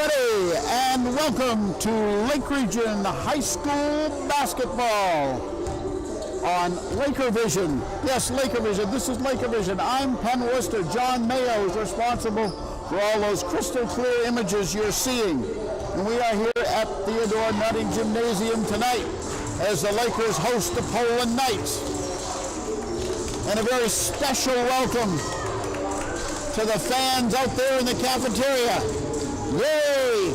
everybody, and welcome to Lake Region High School basketball on Laker Vision. Yes, Laker Vision. This is Laker Vision. I'm Penn Worcester. John Mayo is responsible for all those crystal clear images you're seeing. And we are here at Theodore Nutting Gymnasium tonight as the Lakers host the Poland Knights. And a very special welcome to the fans out there in the cafeteria. Yay!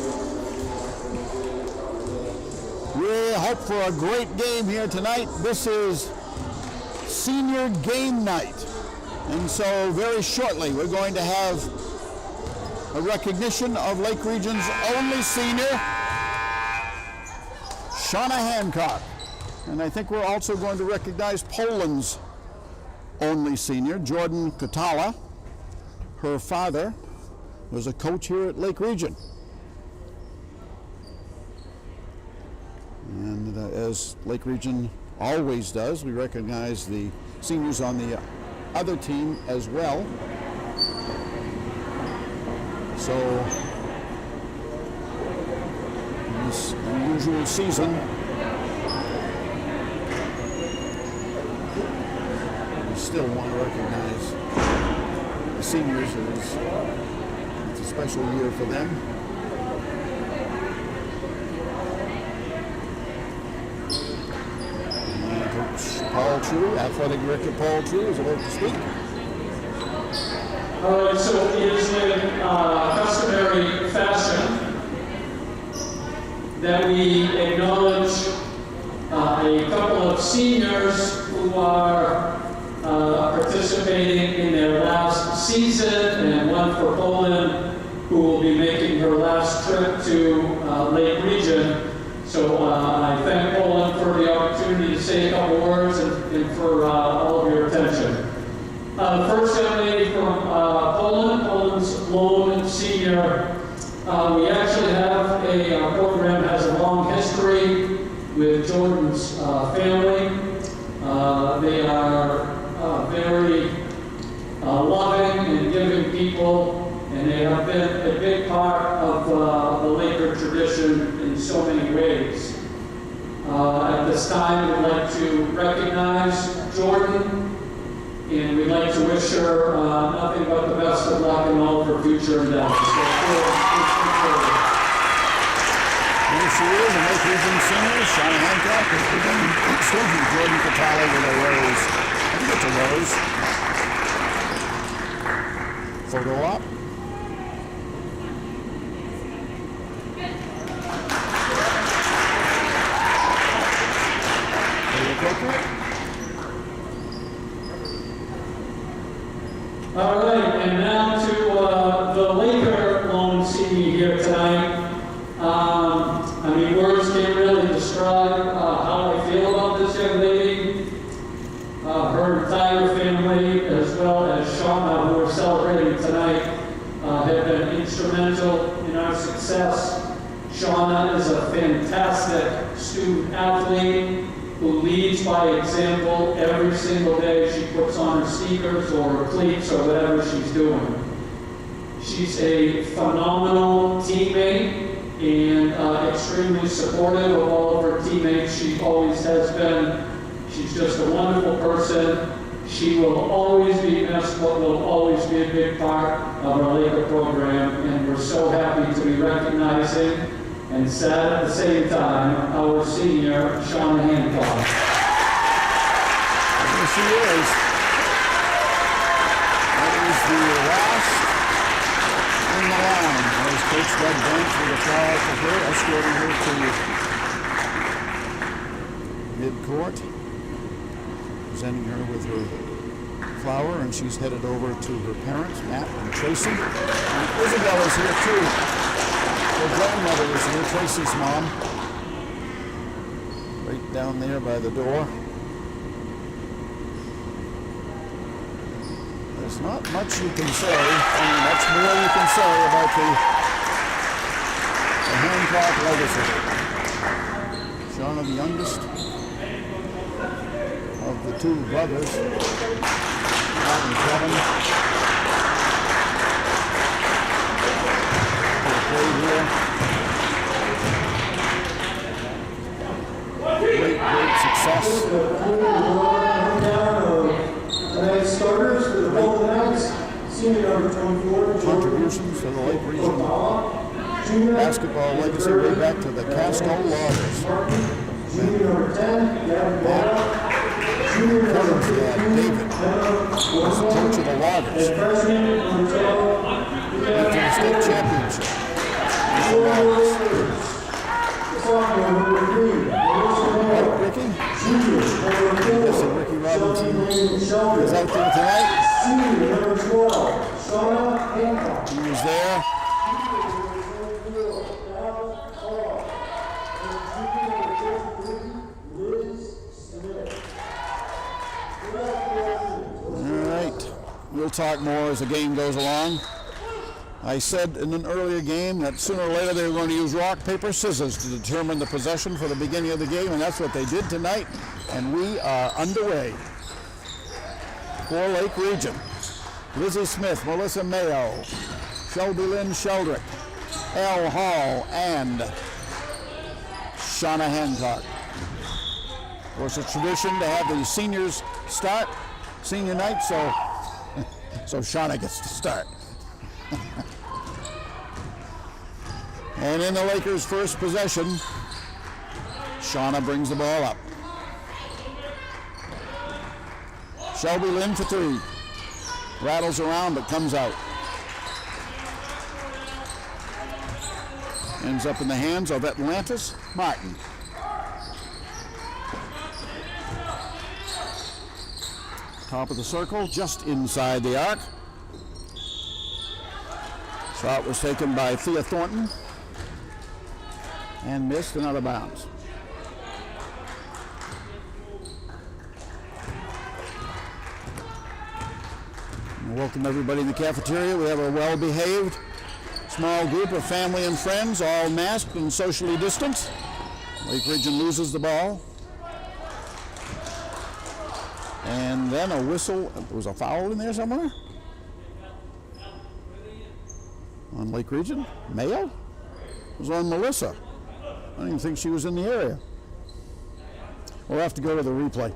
We hope for a great game here tonight. This is senior game night. And so very shortly we're going to have a recognition of Lake Region's only senior, Shauna Hancock. And I think we're also going to recognize Poland's only senior, Jordan Kotala. Her father was a coach here at Lake Region. And as Lake Region always does, we recognize the seniors on the other team as well. So, in this unusual season, we still want to recognize the seniors. It's a special year for them. And Coach Paul True, Athletic Director Paul True, is about to speak. All right, so it is in customary fashion that we acknowledge a couple of seniors who are participating in their last season, and one for Poland who will be making her last trip to Lake Region. So I thank Poland for the opportunity to say a couple words and for all of your attention. First young lady from Poland's lone senior. We actually have our program has a long history with Jordan's family. They are very loving and giving people, and they have been a big part of the Laker tradition in so many ways. At this time, we'd like to recognize Jordan, and we'd like to wish her nothing but the best of luck in all of her future endeavors. Here she is, a Lake Region senior, Shauna Hancock. Excuse me, Jordan Kotala with a rose. I think it's a rose. Photo op. Very appropriate. All right, and now to the Laker lone senior here tonight. I mean, words can't really describe how I feel about this young lady. Her entire family, as well as Shauna, who we're celebrating tonight, have been instrumental in our success. Shauna is a fantastic student athlete who leads by example every single day she puts on her sneakers or her cleats or whatever she's doing. She's a phenomenal teammate and extremely supportive of all of her teammates. She always has been. She's just a wonderful person. She will always be missed, but will always be a big part of our Laker program, and we're so happy to be recognizing and sad at the same time our senior, Shauna Hancock. There she is. That is the last in the line. There's Coach Doug Branch with a flower for her, escorting her to mid-court, presenting her with her flower, and she's headed over to her parents, Matt and Tracy. And Isabel is here too. Her grandmother is here, Tracy's mom, right down there by the door. There's not much you can say, much more you can say about the Hancock legacy. Shauna, the youngest of the two brothers, Matt and Kevin, who played here success. Tonight's starters for the Golden Knights, senior number 24, Contributions to the Lake Region basketball legacy way back to the Casco Loggers. junior number 10, Gavin Ball, junior number 15, David was the coach of the Loggers and freshman number 12, into the state championship. sophomore number 3, Ricky? junior number 4, Yes, and Ricky Robinson is out there tonight. senior number 12, Shauna Hancock. He was there. All right, we'll talk more as the game goes along. I said in an earlier game that sooner or later they were going to use rock, paper, scissors to determine the possession for the beginning of the game, and that's what they did tonight, and we are underway. For Lake Region, Lizzie Smith, Melissa Mayo, Shelby Lynn Sheldrick, Elle Hall, and Shauna Hancock. Of course, it's tradition to have the seniors start senior night, so Shauna gets to start. And in the Lakers' first possession, Shauna brings the ball up. Shelby Lynn for three. Rattles around but comes out. Ends up in the hands of Atlantis Martin. Top of the circle, just inside the arc. Shot was taken by Thea Thornton and missed and out of bounds. Welcome everybody in the cafeteria. We have a well-behaved small group of family and friends, all masked and socially distanced. Lake Region loses the ball. And then a whistle. There was a foul in there somewhere? On Lake Region? Mayo? It was on Melissa. I don't even think she was in the area. We'll have to go to the replay.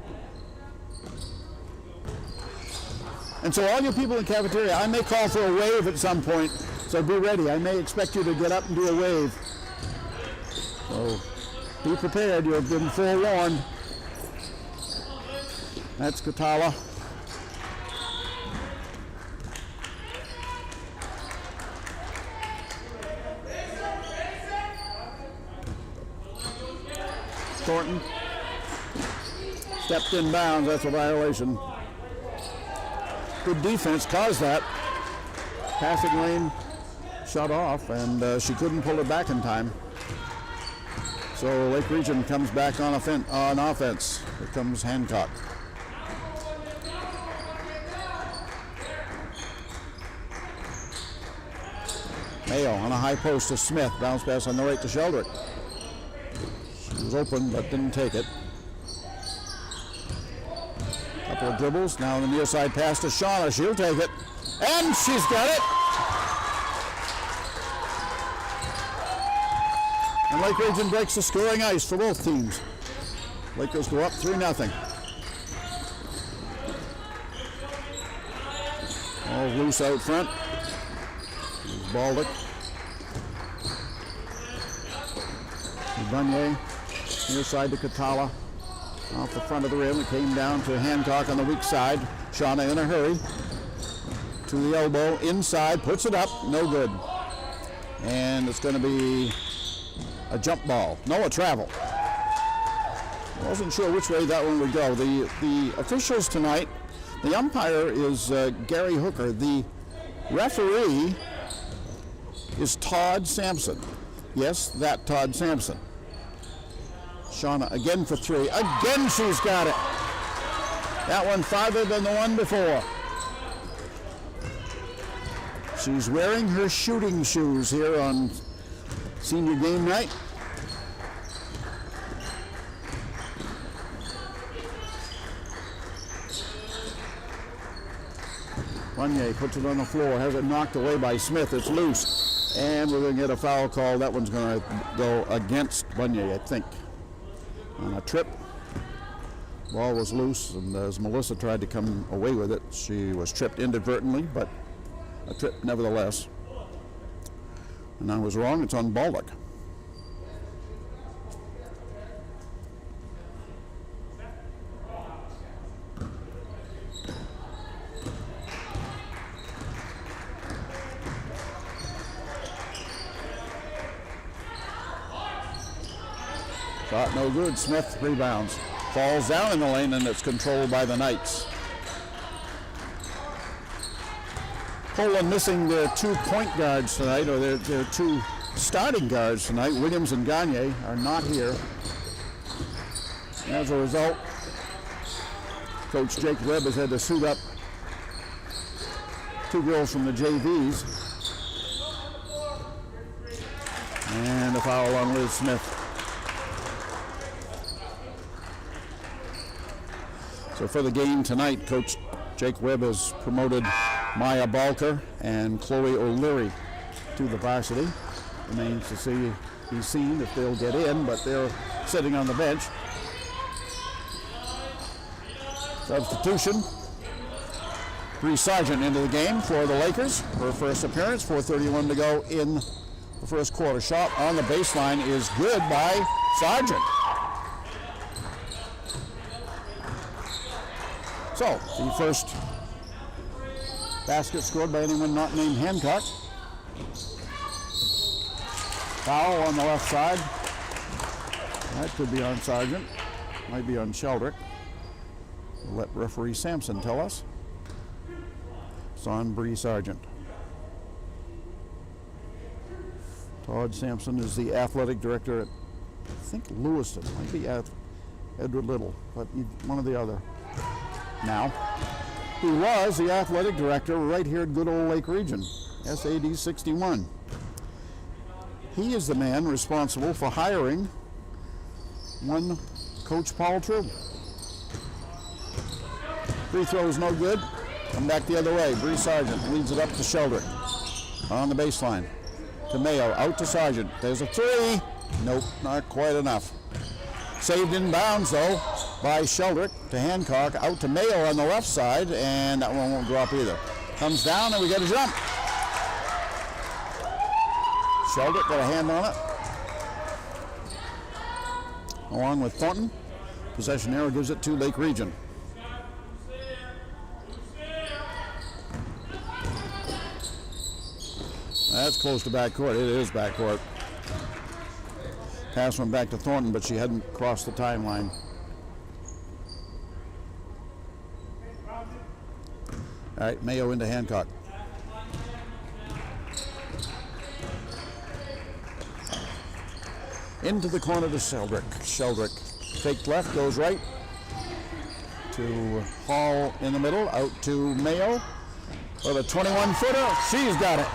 And so all you people in the cafeteria, I may call for a wave at some point, so be ready. I may expect you to get up and do a wave. So be prepared, you have been forewarned. That's Katala. Thornton stepped in bounds, that's a violation. Good defense caused that. Passing lane shut off, and she couldn't pull it back in time. So Lake Region comes back on offense. Here comes Hancock. Mayo on a high post to Smith. Bounce pass on the right to Sheldrick. She was open but didn't take it. Couple of dribbles. Now the near side pass to Shauna. She'll take it. And she's got it. And Lake Region breaks the scoring ice for both teams. Lakers go up 3-0. All loose out front. Baldick. Bunye, near side to Katala. Off the front of the rim, it came down to Hancock on the weak side. Shauna in a hurry. To the elbow, inside, puts it up, no good. And it's going to be a jump ball. No, a travel. I wasn't sure which way that one would go. The officials tonight, the umpire is Gary Hooker. The referee is Todd Sampson. Yes, that Todd Sampson. Shauna again for three. Again she's got it. That one farther than the one before. She's wearing her shooting shoes here on senior game night. Bunye puts it on the floor, has it knocked away by Smith. It's loose. And we're going to get a foul call. That one's going to go against Bunye, I think. On a trip. Ball was loose, and as Melissa tried to come away with it, she was tripped inadvertently, but a trip nevertheless. And I was wrong, it's on Baldock. Shot no good. Smith rebounds. Falls down in the lane, and it's controlled by the Knights. Poland missing their 2 point guards tonight, or their 2 starting guards tonight. Williams and Gagne are not here. And as a result, Coach Jake Webb has had to suit up 2 girls from the JVs. And a foul on Liz Smith. So for the game tonight, Coach Jake Webb has promoted Maya Balker and Chloe O'Leary to the varsity. Remains to be seen if they'll get in, but they're sitting on the bench. Substitution. Bree Sargent into the game for the Lakers. Her first appearance, 4:31 to go in the first quarter. Shot on the baseline is good by Sargent. So, the first basket scored by anyone not named Hancock. Foul on the left side. That could be on Sargent. Might be on Sheldrick. We'll let referee Sampson tell us. It's on Bree Sargent. Todd Sampson is the athletic director at, I think, Lewiston. Might be at Edward Little, but one or the other. Now, he was the athletic director right here at good old Lake Region, SAD 61. He is the man responsible for hiring one Coach Paul True. Free throw is no good. Come back the other way. Bree Sargent leads it up to Sheldrick on the baseline. To Mayo, out to Sargent. There's a 3. Nope, not quite enough. Saved in bounds, though, by Sheldrick to Hancock, out to Mayo on the left side, and that one won't drop either. Comes down, and we get a jump. Sheldrick got a hand on it, along with Thornton. Possession arrow gives it to Lake Region. That's close to backcourt. It is backcourt. Pass went back to Thornton, but she hadn't crossed the timeline. All right, Mayo into Hancock. Into the corner to Sheldrick. Sheldrick faked left, goes right to Hall in the middle, out to Mayo for the 21-footer. She's got it.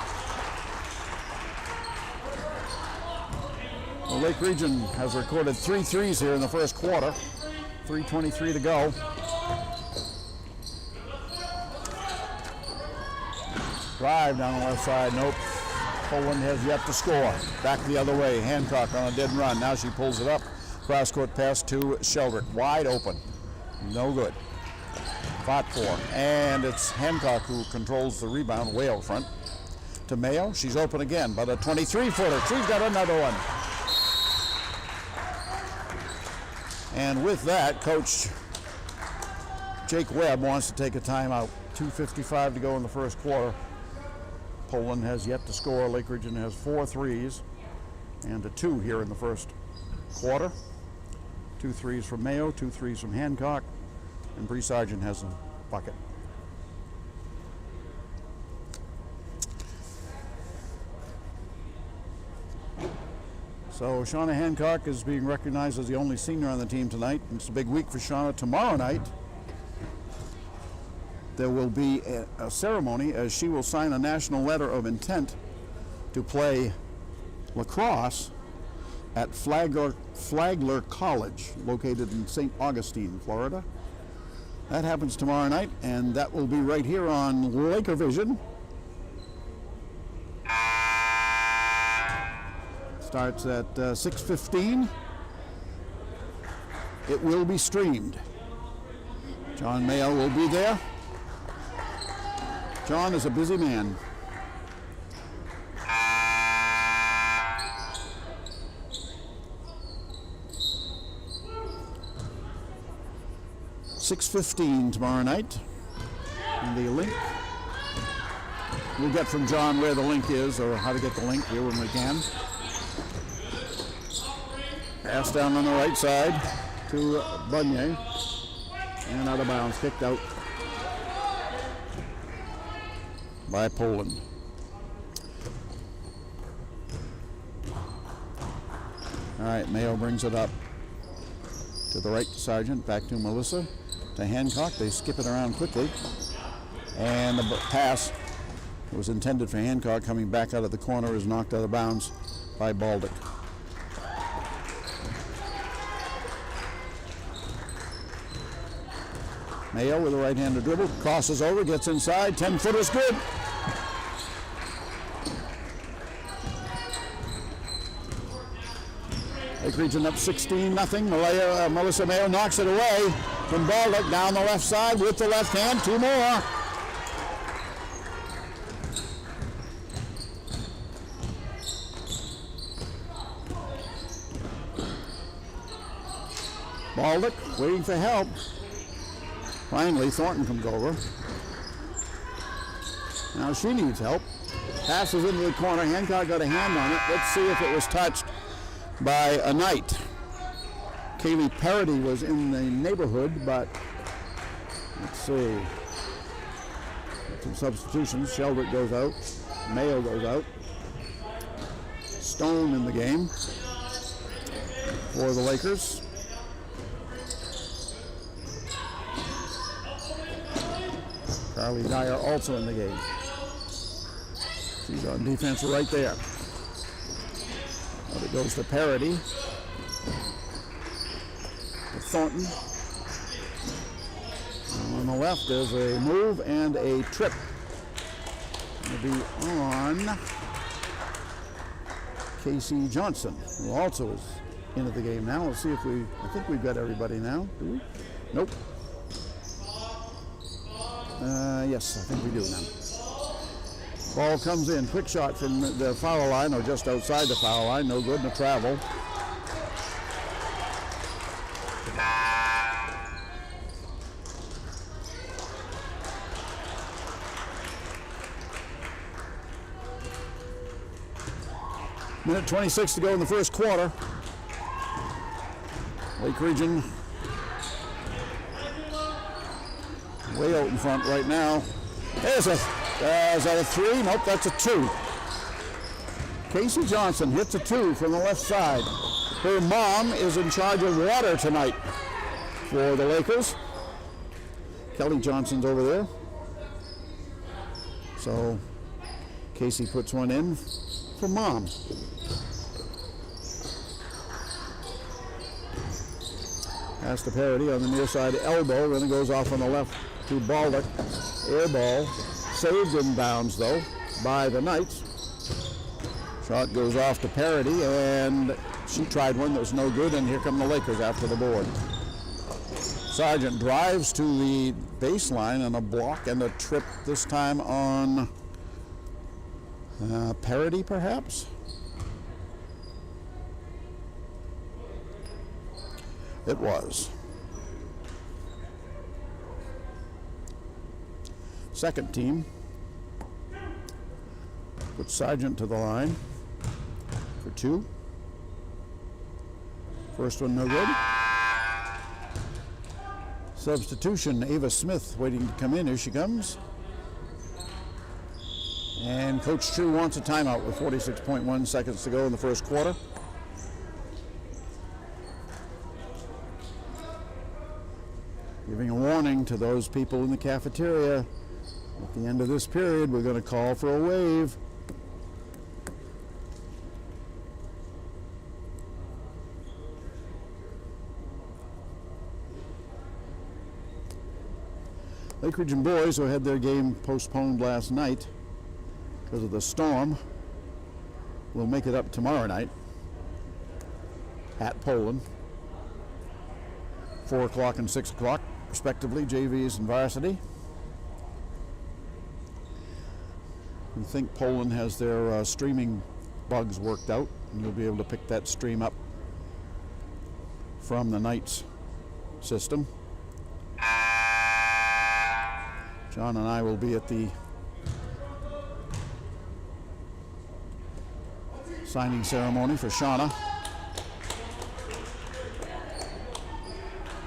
The Lake Region has recorded 3 threes here in the first quarter. 3:23 to go. Drive down the left side, nope. Poland has yet to score. Back the other way, Hancock on a dead run. Now she pulls it up. Cross-court pass to Sheldrick, wide open. No good. Fought for, and it's Hancock who controls the rebound way out front. To Mayo, she's open again, but a 23-footer. She's got another one. And with that, Coach Jake Webb wants to take a timeout. 2:55 to go in the first quarter. Poland has yet to score. Lake Region has 4 threes and a 2 here in the first quarter. 2 threes from Mayo, 2 threes from Hancock, and Bree Sargent has a bucket. So Shauna Hancock is being recognized as the only senior on the team tonight. It's a big week for Shauna. Tomorrow night, there will be a ceremony as she will sign a national letter of intent to play lacrosse at Flagler College, located in St. Augustine, Florida. That happens tomorrow night, and that will be right here on Laker Vision. Starts at 6:15. It will be streamed. John Mayo will be there. John is a busy man. $6:15 tomorrow night. And the link, we'll get from John where the link is or how to get the link here when we can. Pass down on the right side to Bunye. And out of bounds, kicked out by Poland. All right, Mayo brings it up to the right Sargent, back to Melissa, to Hancock. They skip it around quickly. And the pass that was intended for Hancock coming back out of the corner is knocked out of bounds by Baldick. Mayo with a right-handed dribble, crosses over, gets inside, 10-foot is good. Lake Region up 16-0. Melissa Mayo knocks it away from Baldick down the left side with the left hand. Two more. Baldick waiting for help. Finally, Thornton comes over. Now she needs help. Passes into the corner. Hancock got a hand on it. Let's see if it was touched by a Knight. Kaylee Parody was in the neighborhood, but let's see. Some substitutions. Sheldrick goes out. Mayo goes out. Stone in the game for the Lakers. Carly Dyer also in the game. She's on defense right there. But it goes to Parody. To Thornton. And on the left there's a move and a trip. It'll be on Casey Johnson, who also is into the game now. Let's see if I think we've got everybody now. Do we? Nope. Yes, I think we do now. Ball comes in, quick shot from the foul line, or just outside the foul line, no good, and a travel. Minute 26 to go in the first quarter. Lake Region way out in front right now. Is that a three? Nope, that's a two. Casey Johnson hits a two from the left side. Her mom is in charge of water tonight for the Lakers. Kelly Johnson's over there. So Casey puts one in for mom. Pass to Parody on the near side elbow, then it goes off on the left to Baldick. Air ball, saved in bounds though by the Knights. Shot goes off to Parody, and she tried one that was no good, and here come the Lakers after the board. Sargent drives to the baseline and a block and a trip this time on Parody perhaps? It was. Second team puts Sargent to the line for two. First one no good. Substitution, Ava Smith waiting to come in. Here she comes. And Coach True wants a timeout with 46.1 seconds to go in the first quarter. Giving a warning to those people in the cafeteria. At the end of this period, we're going to call for a wave. Lake Region boys, who had their game postponed last night because of the storm, will make it up tomorrow night at Poland. 4 o'clock and 6 o'clock. respectively, JVs and varsity. We think Poland has their streaming bugs worked out, and you'll be able to pick that stream up from the Knights system. John and I will be at the signing ceremony for Shauna,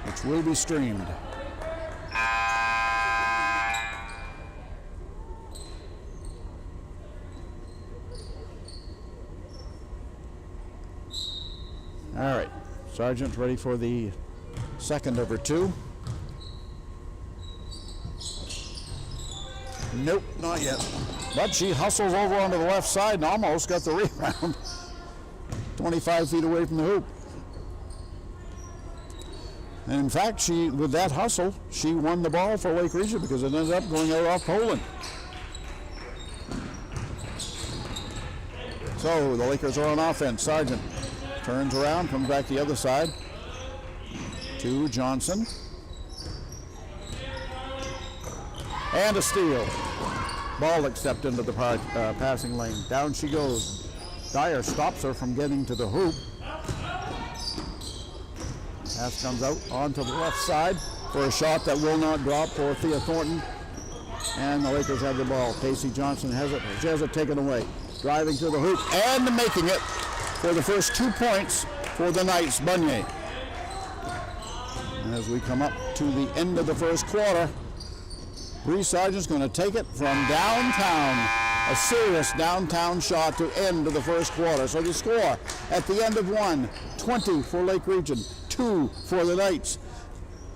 which will be streamed. All right, Sargent ready for the second of her two. Nope, not yet. But she hustles over onto the left side and almost got the rebound. 25 feet away from the hoop. And in fact, with that hustle, she won the ball for Lake Region because it ended up going out off Poland. So the Lakers are on offense. Sargent turns around, comes back the other side to Johnson. And a steal. Ball stepped into the passing lane. Down she goes. Dyer stops her from getting to the hoop. Pass comes out onto the left side for a shot that will not drop for Thea Thornton. And the Lakers have the ball. Casey Johnson has it taken away. Driving to the hoop and making it for the first 2 points for the Knights, Bunye. And as we come up to the end of the first quarter, Bree Sargent's going to take it from downtown. A serious downtown shot to end of the first quarter. So the score at the end of 1, 20 for Lake Region, 2 for the Knights.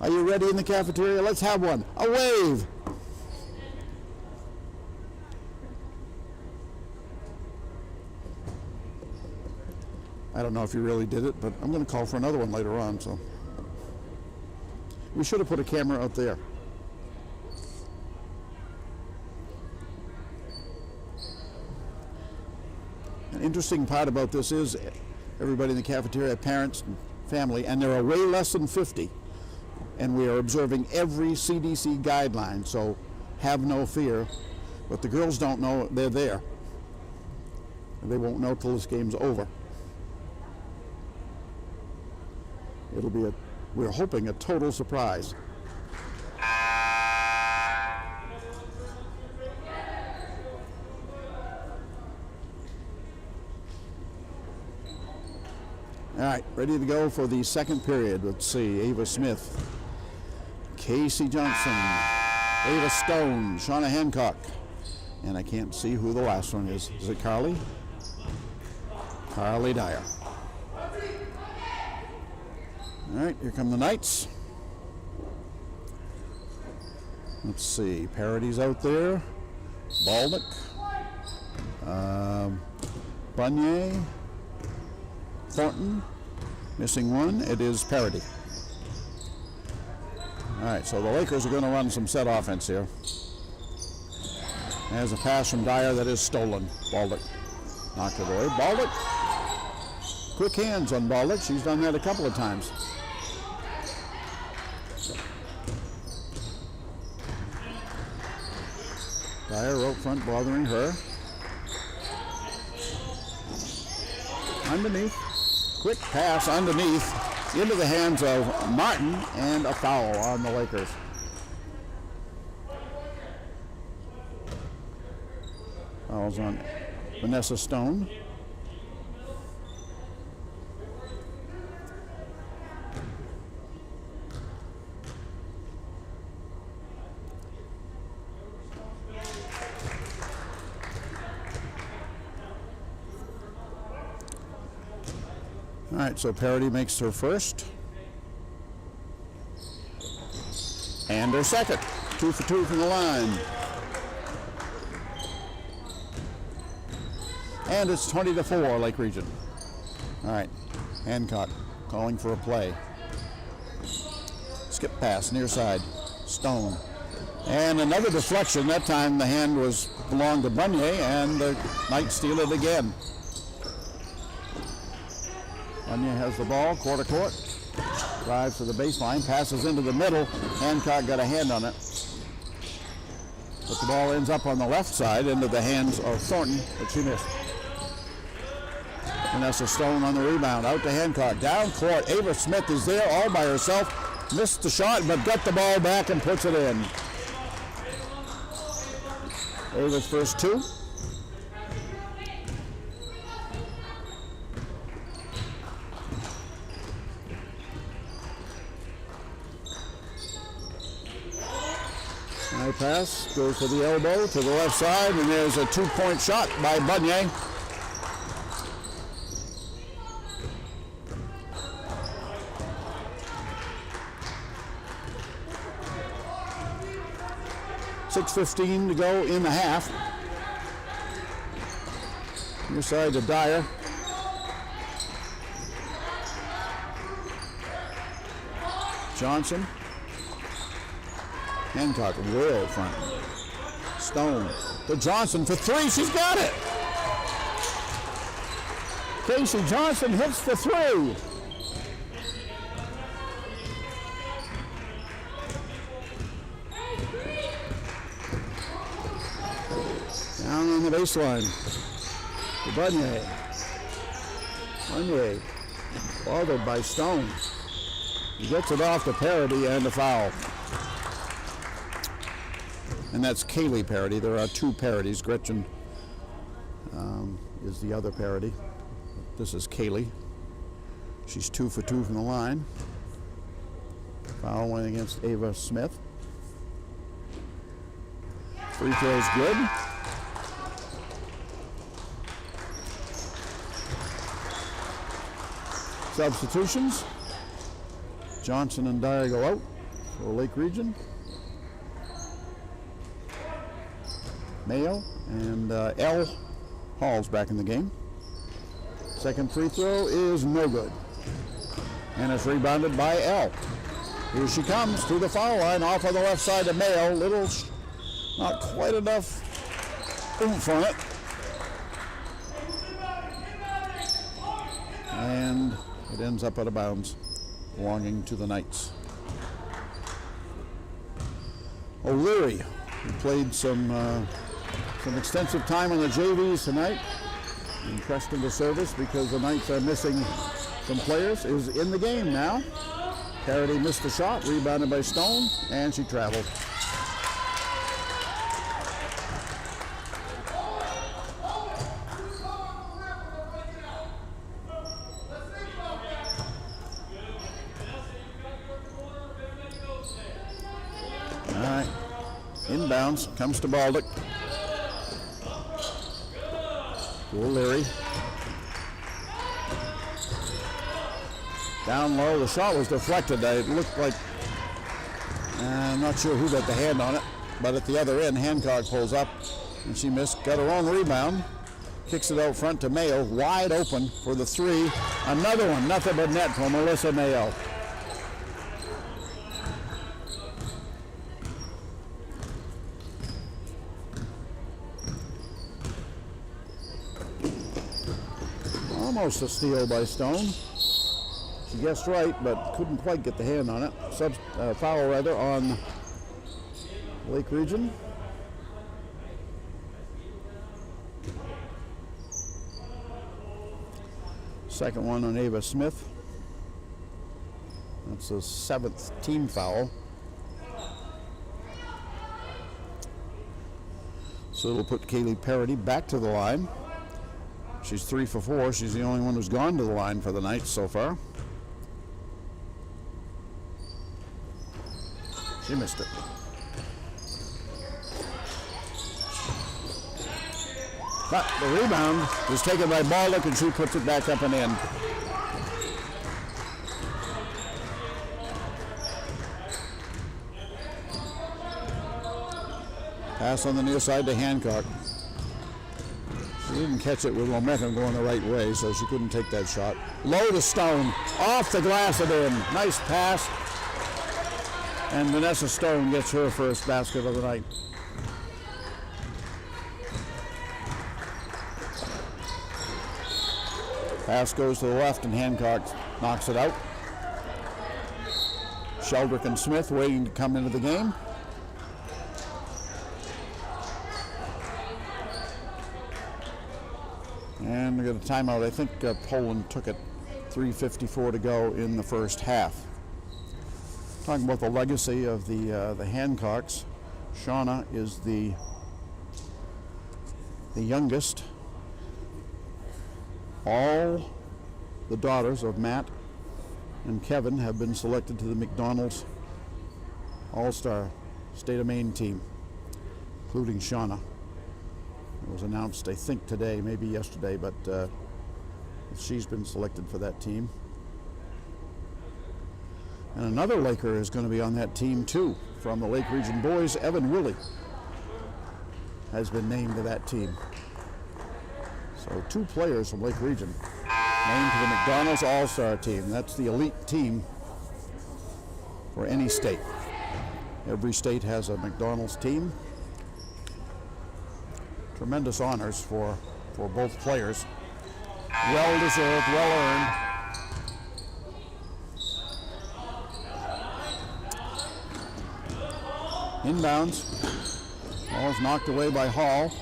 Are you ready in the cafeteria? Let's have one. A wave. I don't know if you really did it, but I'm going to call for another one later on. So we should have put a camera out there. An interesting part about this is everybody in the cafeteria, parents and family, and there are way less than 50, and we are observing every CDC guideline, so have no fear. But the girls don't know they're there. They won't know till this game's over. It'll be we're hoping a total surprise. All right, ready to go for the second period. Let's see, Ava Smith, Casey Johnson, Ava Stone, Shauna Hancock, and I can't see who the last one is. Is it Carly? Carly Dyer. All right, here come the Knights. Let's see, Parody's out there, Baldock, Bunye, Thornton, missing one, it is Parody. All right, so the Lakers are going to run some set offense here. There's a pass from Dyer that is stolen. Baldock knocked it away. Baldock, quick hands on Baldock. She's done that a couple of times. Dyer out front bothering her. Underneath. Quick pass underneath into the hands of Martin, and a foul on the Lakers. Fouls on Vanessa Stone. All right, so Parody makes her first. And her second. 2 for 2 from the line. And it's 20-4, Lake Region. All right, Hancock calling for a play. Skip pass, near side, Stone. And another deflection. That time the hand belonged to Bunye, and the Knights steal it again. Bunye has the ball, court to court. Drives to the baseline, passes into the middle. Hancock got a hand on it. But the ball ends up on the left side into the hands of Thornton, but she missed. Vanessa Stone on the rebound, out to Hancock. Down court, Ava Smith is there all by herself. Missed the shot, but got the ball back and puts it in. Ava's first two. High pass, goes to the elbow, to the left side, and there's a two-point shot by Bunye. .6:15 to go in the half. Near side to Dyer. Johnson. Hancock way out front. Stone to Johnson for three. She's got it. Casey Johnson hits the three. Down on the baseline. To Bunye. Bunye bothered by Stone. He gets it off to Parody and a foul. And that's Kaylee Parody. There are two Parodies. Gretchen is the other Parody. This is Kaylee. She's 2 for 2 from the line. Foul went against Ava Smith. Free throw's good. Substitutions. Johnson and Dyer go out for Lake Region. Mayo and L. Hall's back in the game. Second free throw is no good. And it's rebounded by L. Here she comes to the foul line off on the left side of Mayo. Little, not quite enough oomph on it. And it ends up out of bounds, belonging to the Knights. O'Leary, who played some extensive time on the JVs tonight, impressed in the service because the Knights are missing some players, is in the game now. Parody missed the shot, rebounded by Stone, and she traveled. All right, inbounds, comes to Baldock. O'Leary. Down low, the shot was deflected. It looked like, I'm not sure who got the hand on it, but at the other end, Hancock pulls up, and she missed, got her own rebound, kicks it out front to Mayo, wide open for the three. Another one, nothing but net for Melissa Mayo. Almost a steal by Stone. She guessed right, but couldn't quite get the hand on it. Foul rather on Lake Region. Second one on Ava Smith. That's the 7th team foul. So it'll put Kaylee Parody back to the line. She's 3 for 4. She's the only one who's gone to the line for the Knights so far. She missed it. But the rebound was taken by Baldock, and she puts it back up and in. Pass on the near side to Hancock. She didn't catch it with momentum going the right way, so she couldn't take that shot. Low to Stone, off the glass and in. Nice pass. And Vanessa Stone gets her first basket of the night. Pass goes to the left and Hancock knocks it out. Sheldrick and Smith waiting to come into the game. And we got a timeout. I think Poland took it. 3:54 to go in the first half. Talking about the legacy of the Hancocks, Shauna is the youngest. All the daughters of Matt and Kevin have been selected to the McDonald's All-Star State of Maine team, including Shauna. It was announced, I think, today, maybe yesterday, but she's been selected for that team. And another Laker is going to be on that team too, from the Lake Region boys. Evan Willie has been named to that team. So 2 players from Lake Region named to the McDonald's All-Star team. That's the elite team for any state. Every state has a McDonald's team. Tremendous honors for both players. Well deserved, well earned. Inbounds. Ball's knocked away by Hall.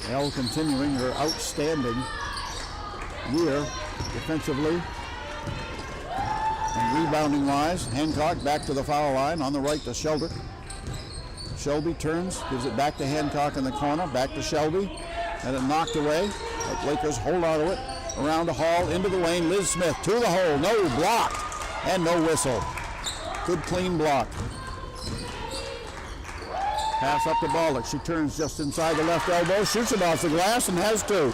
Elle continuing her outstanding year defensively and rebounding wise. Hancock back to the foul line on the right to Sheldrick. Shelby turns, gives it back to Hancock in the corner, back to Shelby, and it knocked away. The Lakers hold on to it, around to Hall, into the lane, Liz Smith to the hole, no block, and no whistle. Good clean block. Pass up to Baldock, she turns just inside the left elbow, shoots it off the glass and has 2.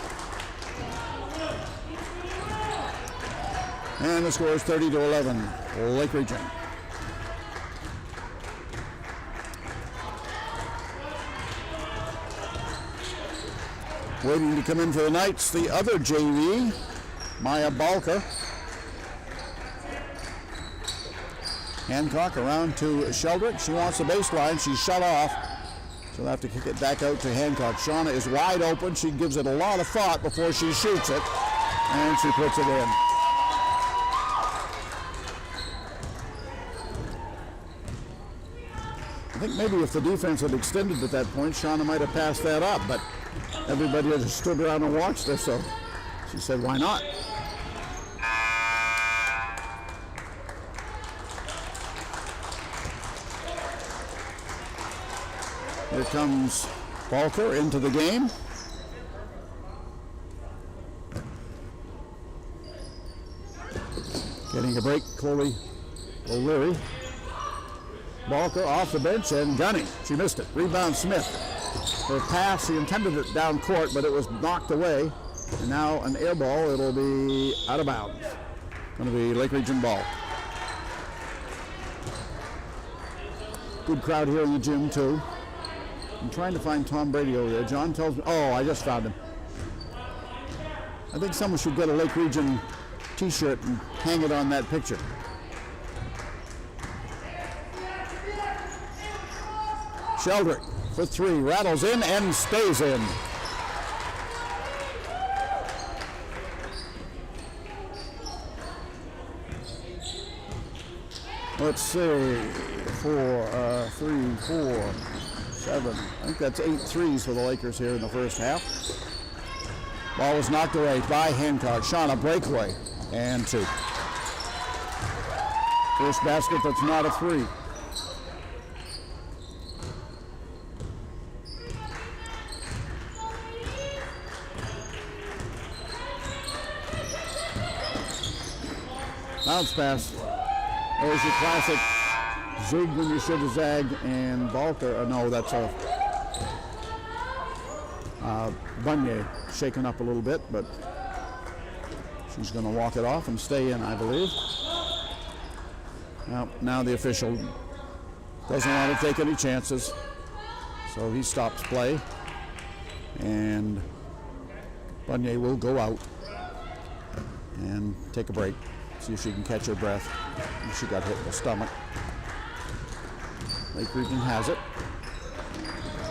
And the score is 30-11, Lake Region. Waiting to come in for the Knights, the other JV, Maya Balker. Hancock around to Sheldrick. She wants the baseline. She's shut off. She'll have to kick it back out to Hancock. Shauna is wide open. She gives it a lot of thought before she shoots it, and she puts it in. I think maybe if the defense had extended at that point, Shauna might have passed that up, but everybody just stood around and watched her, so she said, why not? Here comes Balker into the game. Getting a break, Chloe O'Leary. Balker off the bench and gunning. She missed it. Rebound Smith. Her pass, she intended it down court, but it was knocked away. And now an air ball, it'll be out of bounds. Going to be Lake Region ball. Good crowd here in the gym too. I'm trying to find Tom Brady over there. John tells me, oh, I just found him. I think someone should get a Lake Region t-shirt and hang it on that picture. Sheldrick for 3, rattles in and stays in. Let's see, 4, 3, 4, 7. I think that's 8 threes for the Lakers here in the first half. Ball was knocked away by Hancock. Shauna breakaway and 2. First basket that's not a 3. Bounce pass. There's your classic zig when you should have zagged, and Balker, no, that's a Bunye shaken up a little bit, but she's going to walk it off and stay in, I believe. Now the official doesn't want to take any chances, so he stops play, and Bunye will go out and take a break. See if she can catch her breath. She got hit in the stomach. Lake Region has it.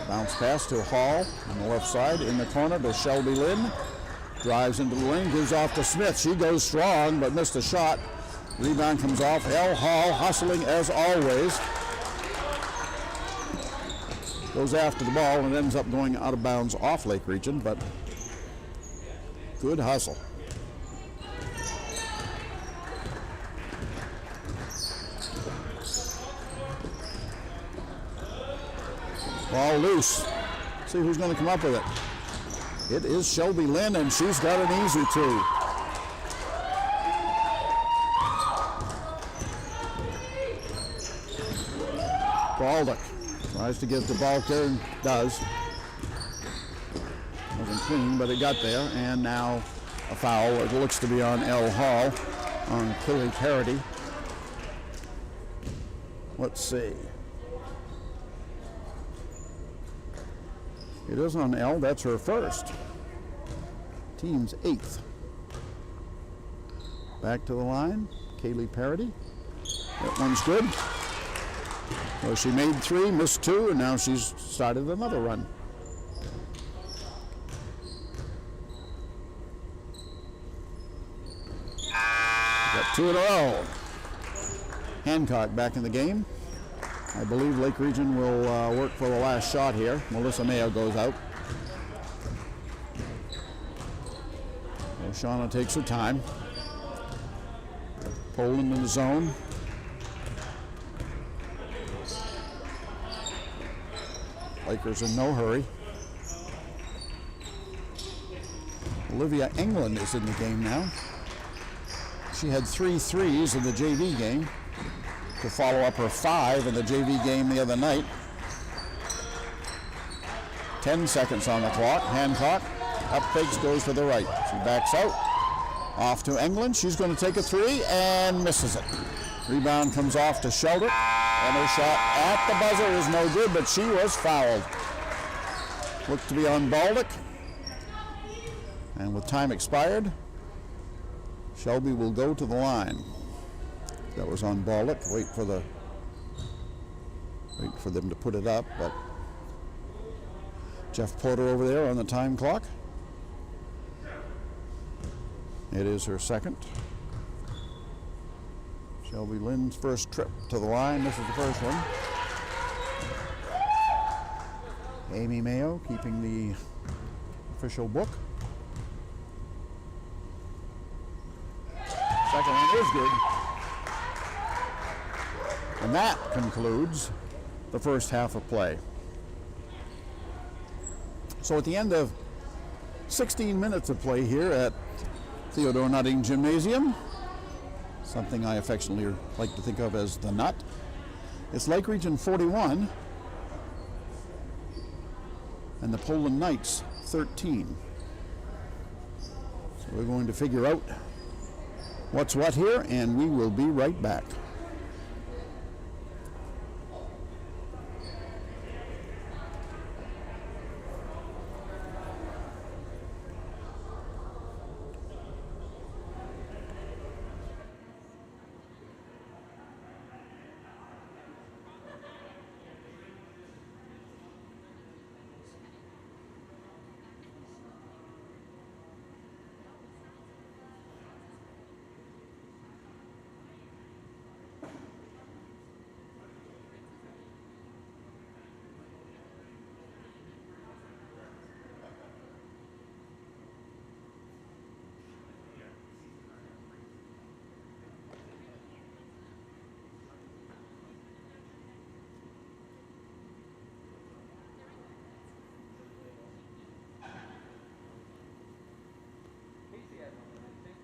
Bounce pass to Hall on the left side. In the corner to Shelby Lynn. Drives into the lane, gives off to Smith. She goes strong, but missed a shot. Rebound comes off. L. Hall hustling as always. Goes after the ball and ends up going out of bounds off Lake Region, but good hustle. Ball loose. See who's going to come up with it. It is Shelby Lynn, and she's got an easy two. Baldock tries to get the ball there and does. Wasn't clean, but it got there, and now a foul. It looks to be on L. Hall on Kelly Parody. Let's see. It is on L. That's her first. Team's 8th. Back to the line. Kaylee Parody. That one's good. So she made 3, missed 2, and now she's started another run. Got 2 in a row. Hancock back in the game. I believe Lake Region will work for the last shot here. Melissa Mayo goes out. Shauna takes her time. Poland in the zone. Lakers in no hurry. Olivia England is in the game now. She had 3 threes in the JV game to follow up her 5 in the JV game the other night. 10 seconds on the clock. Hancock up fakes, goes to the right. She backs out. Off to England. She's going to take a 3 and misses it. Rebound comes off to Shelder. And her shot at the buzzer is no good, but she was fouled. Looked to be on Baldock. And with time expired, Shelby will go to the line. That was on Baldock. Wait for them to put it up, but Jeff Porter over there on the time clock. It is her second. Shelby Lynn's first trip to the line. This is the first one. Amy Mayo keeping the official book. Second one is good. And that concludes the first half of play. So at the end of 16 minutes of play here at Theodore Nutting Gymnasium, something I affectionately like to think of as the Nut, it's Lake Region 41 and the Poland Knights 13. So we're going to figure out what's what here, and we will be right back.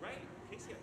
Right, Casey.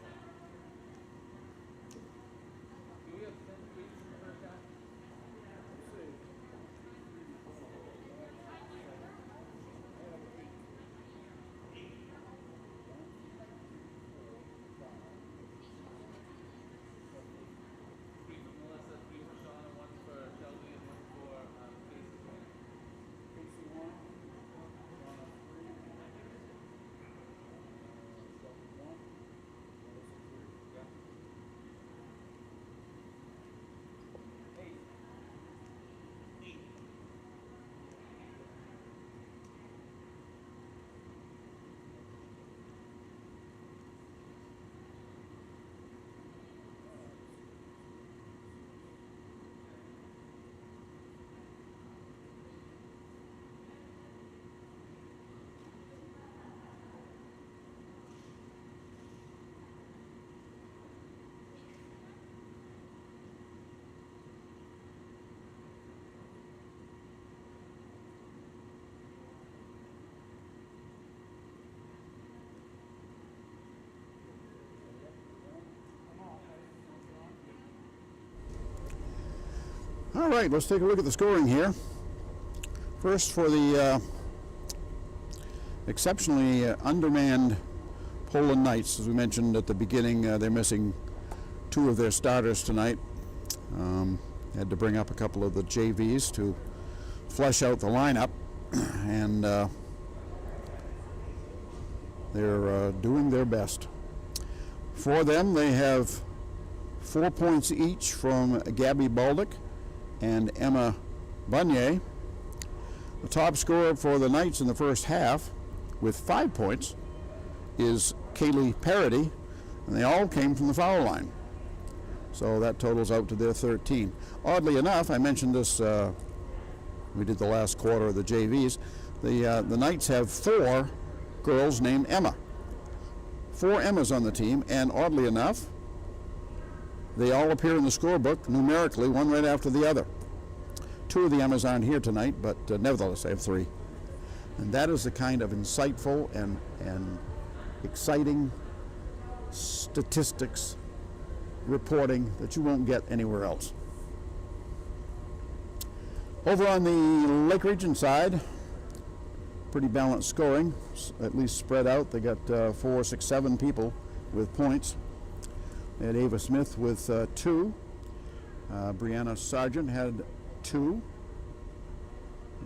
All right, let's take a look at the scoring here. First, for the exceptionally undermanned Poland Knights. As we mentioned at the beginning, they're missing 2 of their starters tonight. Had to bring up a couple of the JVs to flesh out the lineup, and they're doing their best. For them, they have 4 points each from Gabby Baldick and Emma Bunye. The top scorer for the Knights in the first half with 5 points is Kaylee Parody, and they all came from the foul line. So that totals out to their 13. Oddly enough, I mentioned this, we did the last quarter of the JVs, the Knights have 4 girls named Emma. 4 Emmas on the team, and oddly enough, they all appear in the scorebook numerically, one right after the other. 2 of the Emmas aren't here tonight, but nevertheless, I have 3. And that is the kind of insightful and exciting statistics reporting that you won't get anywhere else. Over on the Lake Region side, pretty balanced scoring, at least spread out. They got 4, 6, 7 people with points. They had Ava Smith with 2. Brianna Sargent had 2.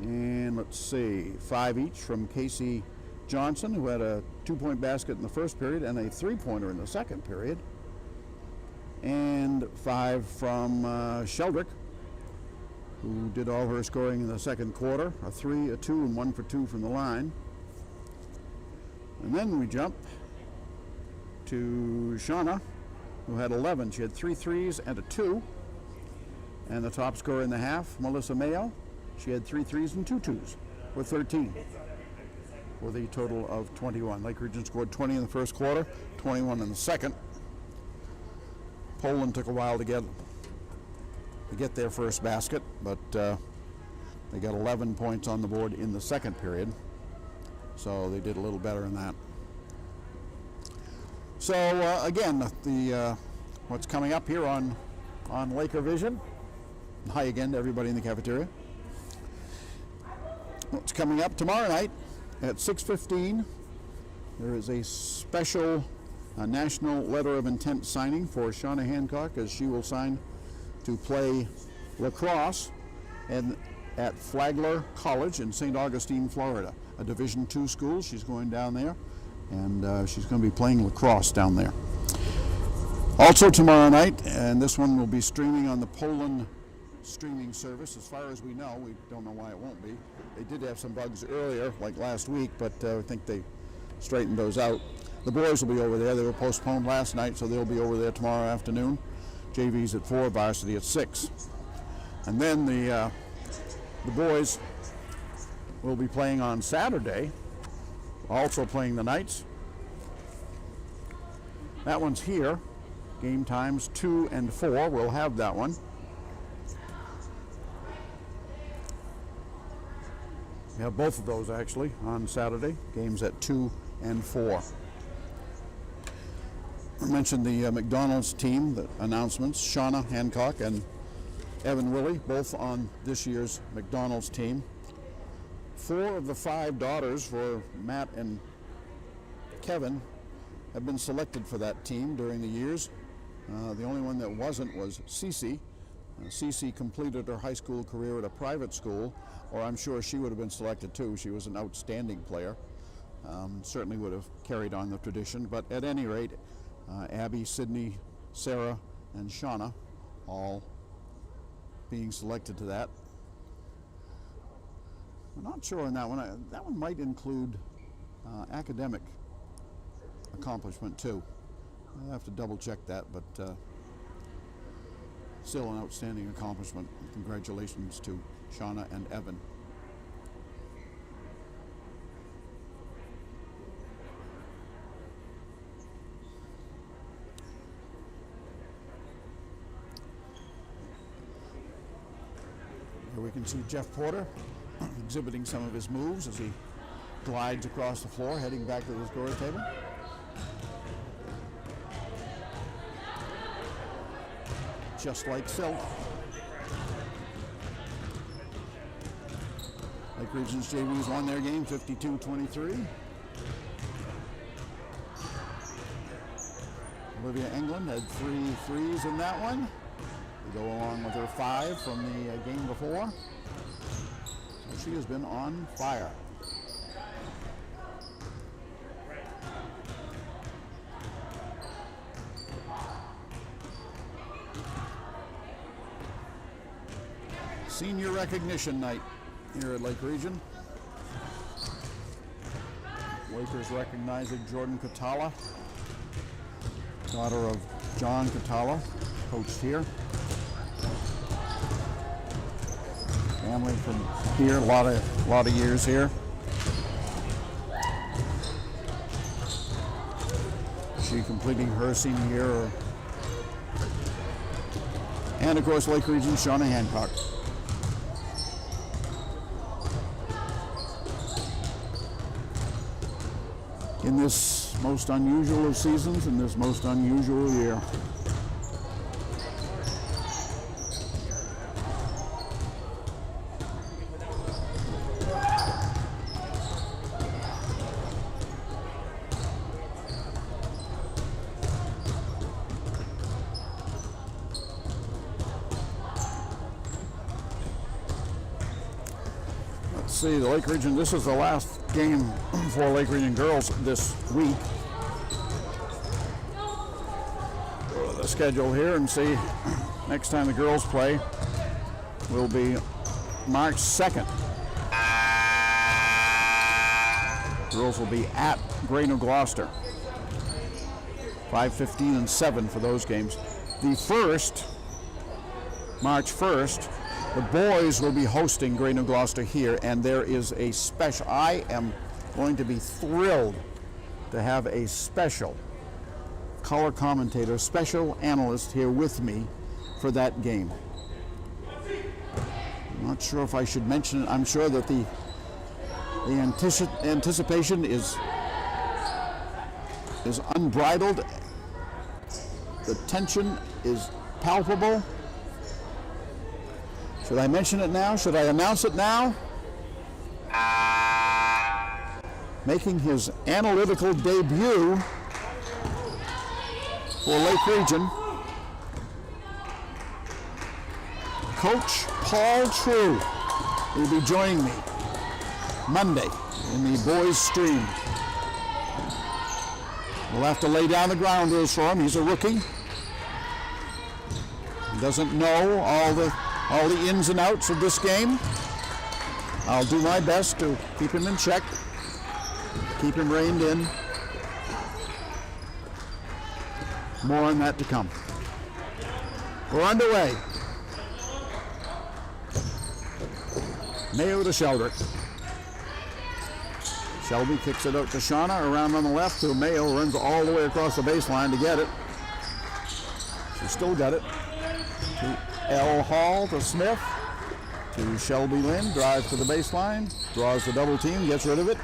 And let's see, 5 each from Casey Johnson, who had a 2-point basket in the first period and a 3-pointer in the second period. And 5 from Sheldrick, who did all her scoring in the second quarter, a 3, a 2, and 1 for 2 from the line. And then we jump to Shauna, who had 11. She had 3 threes and a 2. And the top scorer in the half, Melissa Mayo, she had 3 threes and 2 twos with 13 for the total of 21. Lake Region scored 20 in the first quarter, 21 in the second. Poland took a while to get their first basket, but they got 11 points on the board in the second period, so they did a little better in that. So again, what's coming up here on Laker Vision. Hi again to everybody in the cafeteria. What's coming up tomorrow night at 6:15, there is a special national letter of intent signing for Shauna Hancock, as she will sign to play lacrosse at Flagler College in St. Augustine, Florida, a Division II school. She's going down there, and she's going to be playing lacrosse down there. Also tomorrow night, and this one will be streaming on the Poland streaming service. As far as we know, we don't know why it won't be. They did have some bugs earlier, like last week, but I think they straightened those out. The boys will be over there. They were postponed last night, so they'll be over there tomorrow afternoon. JV's at 4, Varsity at 6. And then the boys will be playing on Saturday, also playing the Knights. That one's here. Game times 2 and 4. We'll have that one. We have both of those actually on Saturday. Games at 2 and 4. I mentioned the McDonald's team, the announcements. Shauna Hancock and Evan Willie, both on this year's McDonald's team. 4 of the 5 daughters for Matt and Kevin have been selected for that team during the years. The only one that wasn't was Cece. Cece completed her high school career at a private school, or I'm sure she would have been selected too. She was an outstanding player. Certainly would have carried on the tradition, but at any rate, Abby, Sydney, Sarah, and Shauna all being selected to that. I'm not sure on that one. That one might include academic accomplishment too. I'll have to double check that, but still an outstanding accomplishment. Congratulations to Shauna and Evan. Here we can see Jeff Porter exhibiting some of his moves as he glides across the floor, heading back to the scorer's table. Just like silk. Lake Region's JVs won their game 52-23. Olivia England had 3 threes in that one. They go along with her 5 from the game before. So she has been on fire. Senior recognition night here at Lake Region. Lakers recognizing Jordan Catala, daughter of John Catala, coached here. Family from here, a lot of years here. She completing her senior year. And of course, Lake Region's Shauna Hancock. In this most unusual of seasons, in this most unusual year. Let's see, the Lake Region, this is the last game for Lake Region girls this week. Go to the schedule here and see next time the girls play will be March 2nd. Girls will be at Gray New Gloucester. 5:15 and 7 for those games. The first, March 1st, the boys will be hosting Gray New Gloucester here, and there is a special. I am going to be thrilled to have a special color commentator, special analyst here with me for that game. I'm not sure if I should mention it. I'm sure that the anticipation is unbridled. The tension is palpable. Should I mention it now? Should I announce it now? Making his analytical debut for Lake Region, Coach Paul True will be joining me Monday in the boys' stream. We'll have to lay down the ground rules for him. He's a rookie. He doesn't know all the ins and outs of this game. I'll do my best to keep him in check, keep him reined in. More on that to come. We're underway. Mayo to Sheldrick. Shelby kicks it out to Shauna, around on the left to Mayo, runs all the way across the baseline to get it. She still got it. To L. Hall to Smith. To Shelby Lynn, drives to the baseline, draws the double team, gets rid of it.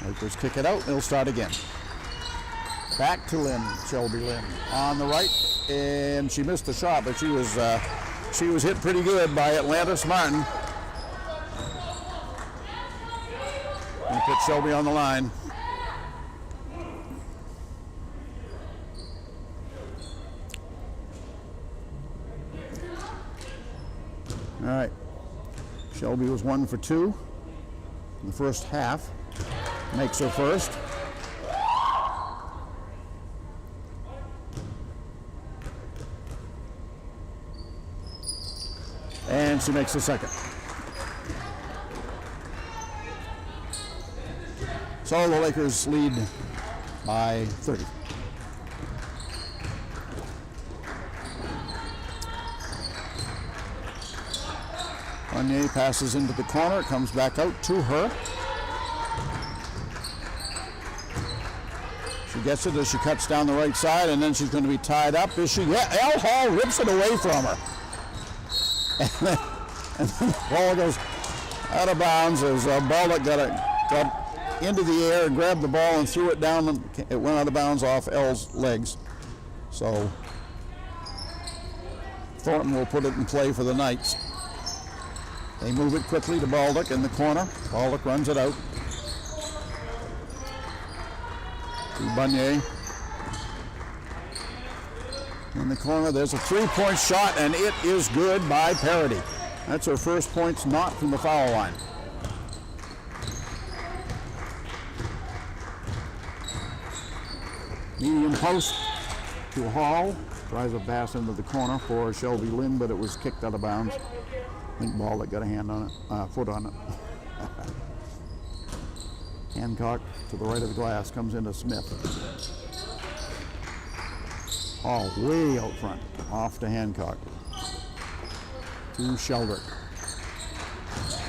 Lakers kick it out, they'll start again. Back to Lynn, Shelby Lynn, on the right, and she missed the shot, but she was hit pretty good by Atlantis Martin. And put Shelby on the line. All right, Shelby was 1 for 2 in the first half. Makes her first. And she makes the second. So the Lakers lead by 30. Fournier passes into the corner, it comes back out to her. She gets it as she cuts down the right side, and then she's going to be tied up. Is she? Yeah, L. Hall rips it away from her. And then the ball goes out of bounds as Baldock got into the air and grabbed the ball and threw it down. It went out of bounds off L's legs. So Thornton will put it in play for the Knights. They move it quickly to Baldock in the corner. Baldock runs it out to Bunier. In the corner, there's a three-point shot, and it is good by Parody. That's her first points not from the foul line. Medium post to Hall. Drives a pass into the corner for Shelby Lynn, but it was kicked out of bounds. I think Baldock got a hand on it, foot on it. Hancock to the right of the glass, comes into Smith. Hall way out front, off to Hancock. To Sheldrick.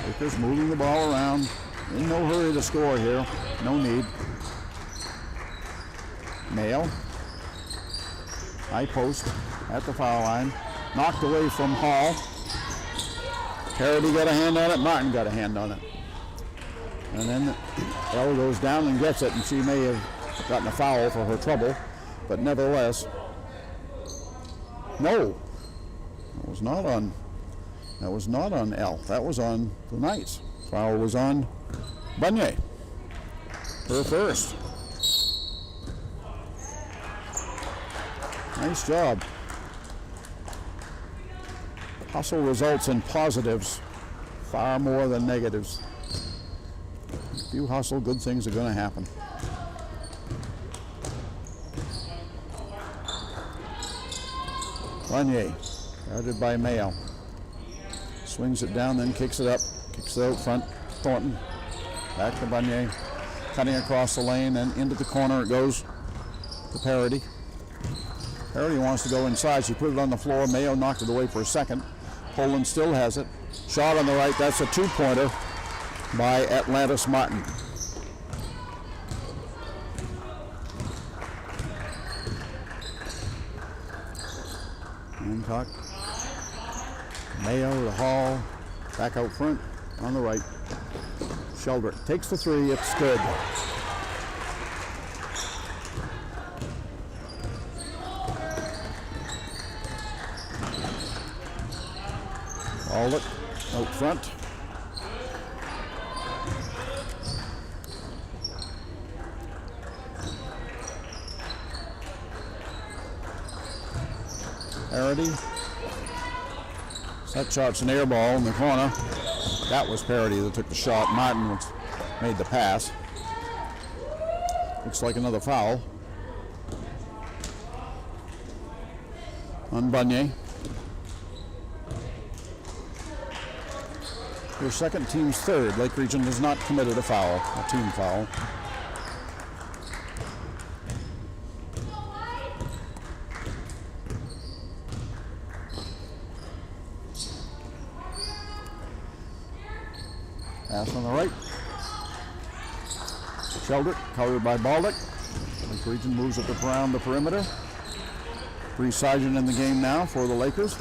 Lakers moving the ball around. In no hurry to score here, no need. Mail. High post at the foul line. Knocked away from Hall. Parody got a hand on it, Martin got a hand on it. And then Elle goes down and gets it, and she may have gotten a foul for her trouble, but nevertheless, no, that was not on Elle. That was on the Knights. Foul was on Bunier. Her first. Nice job. Hustle results in positives far more than negatives. If you hustle, good things are going to happen. Bunier, guarded by Mayo. Swings it down, then kicks it up. Kicks it out front. Thornton. Back to Bunier. Cutting across the lane and into the corner it goes to Parody. Parody wants to go inside. She put it on the floor. Mayo knocked it away for a second. Poland still has it. Shot on the right. That's a two-pointer by Atlantis Martin. Hancock. Mayo to Hall. Back out front on the right. Sheldrick takes the three. It's good. Baldock out front. Parody. That shot's an air ball in the corner. That was Parody that took the shot. Martin made the pass. Looks like another foul on Bunier. Your second, team's third. Lake Region has not committed a foul, a team foul. Pass on the right. Sheldrick, covered by Baldock. Lake Region moves it around the perimeter. Bree Sargent in the game now for the Lakers.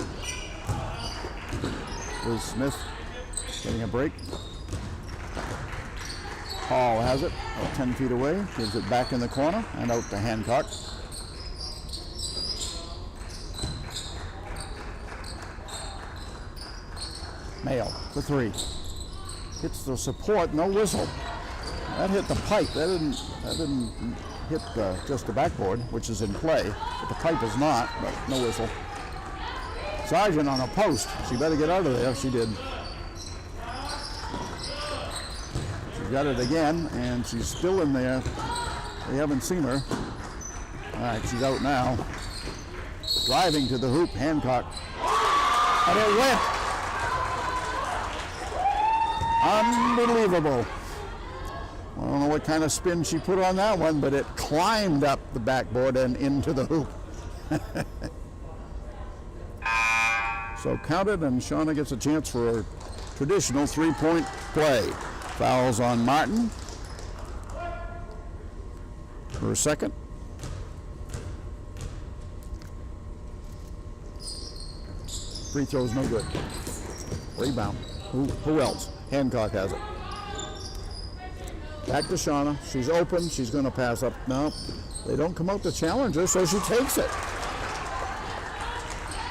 With Smith getting a break. Hall has it, 10 feet away, gives it back in the corner and out to Hancock. Mayo for three. Hits the support, no whistle. That hit the pipe. That didn't hit just the backboard, which is in play. But the pipe is not, but no whistle. Sargent on a post. She better get out of there. She did. She got it again, and she's still in there. They haven't seen her. All right, she's out now. Driving to the hoop, Hancock. And it went. Unbelievable. I don't know what kind of spin she put on that one, but it climbed up the backboard and into the hoop. So counted, and Shauna gets a chance for a traditional three-point play. Fouls on Martin. Her second. Free throw's no good. Rebound. Who else? Hancock has it. Back to Shauna. She's open. She's going to pass up. No, they don't come out to challenge her, so she takes it.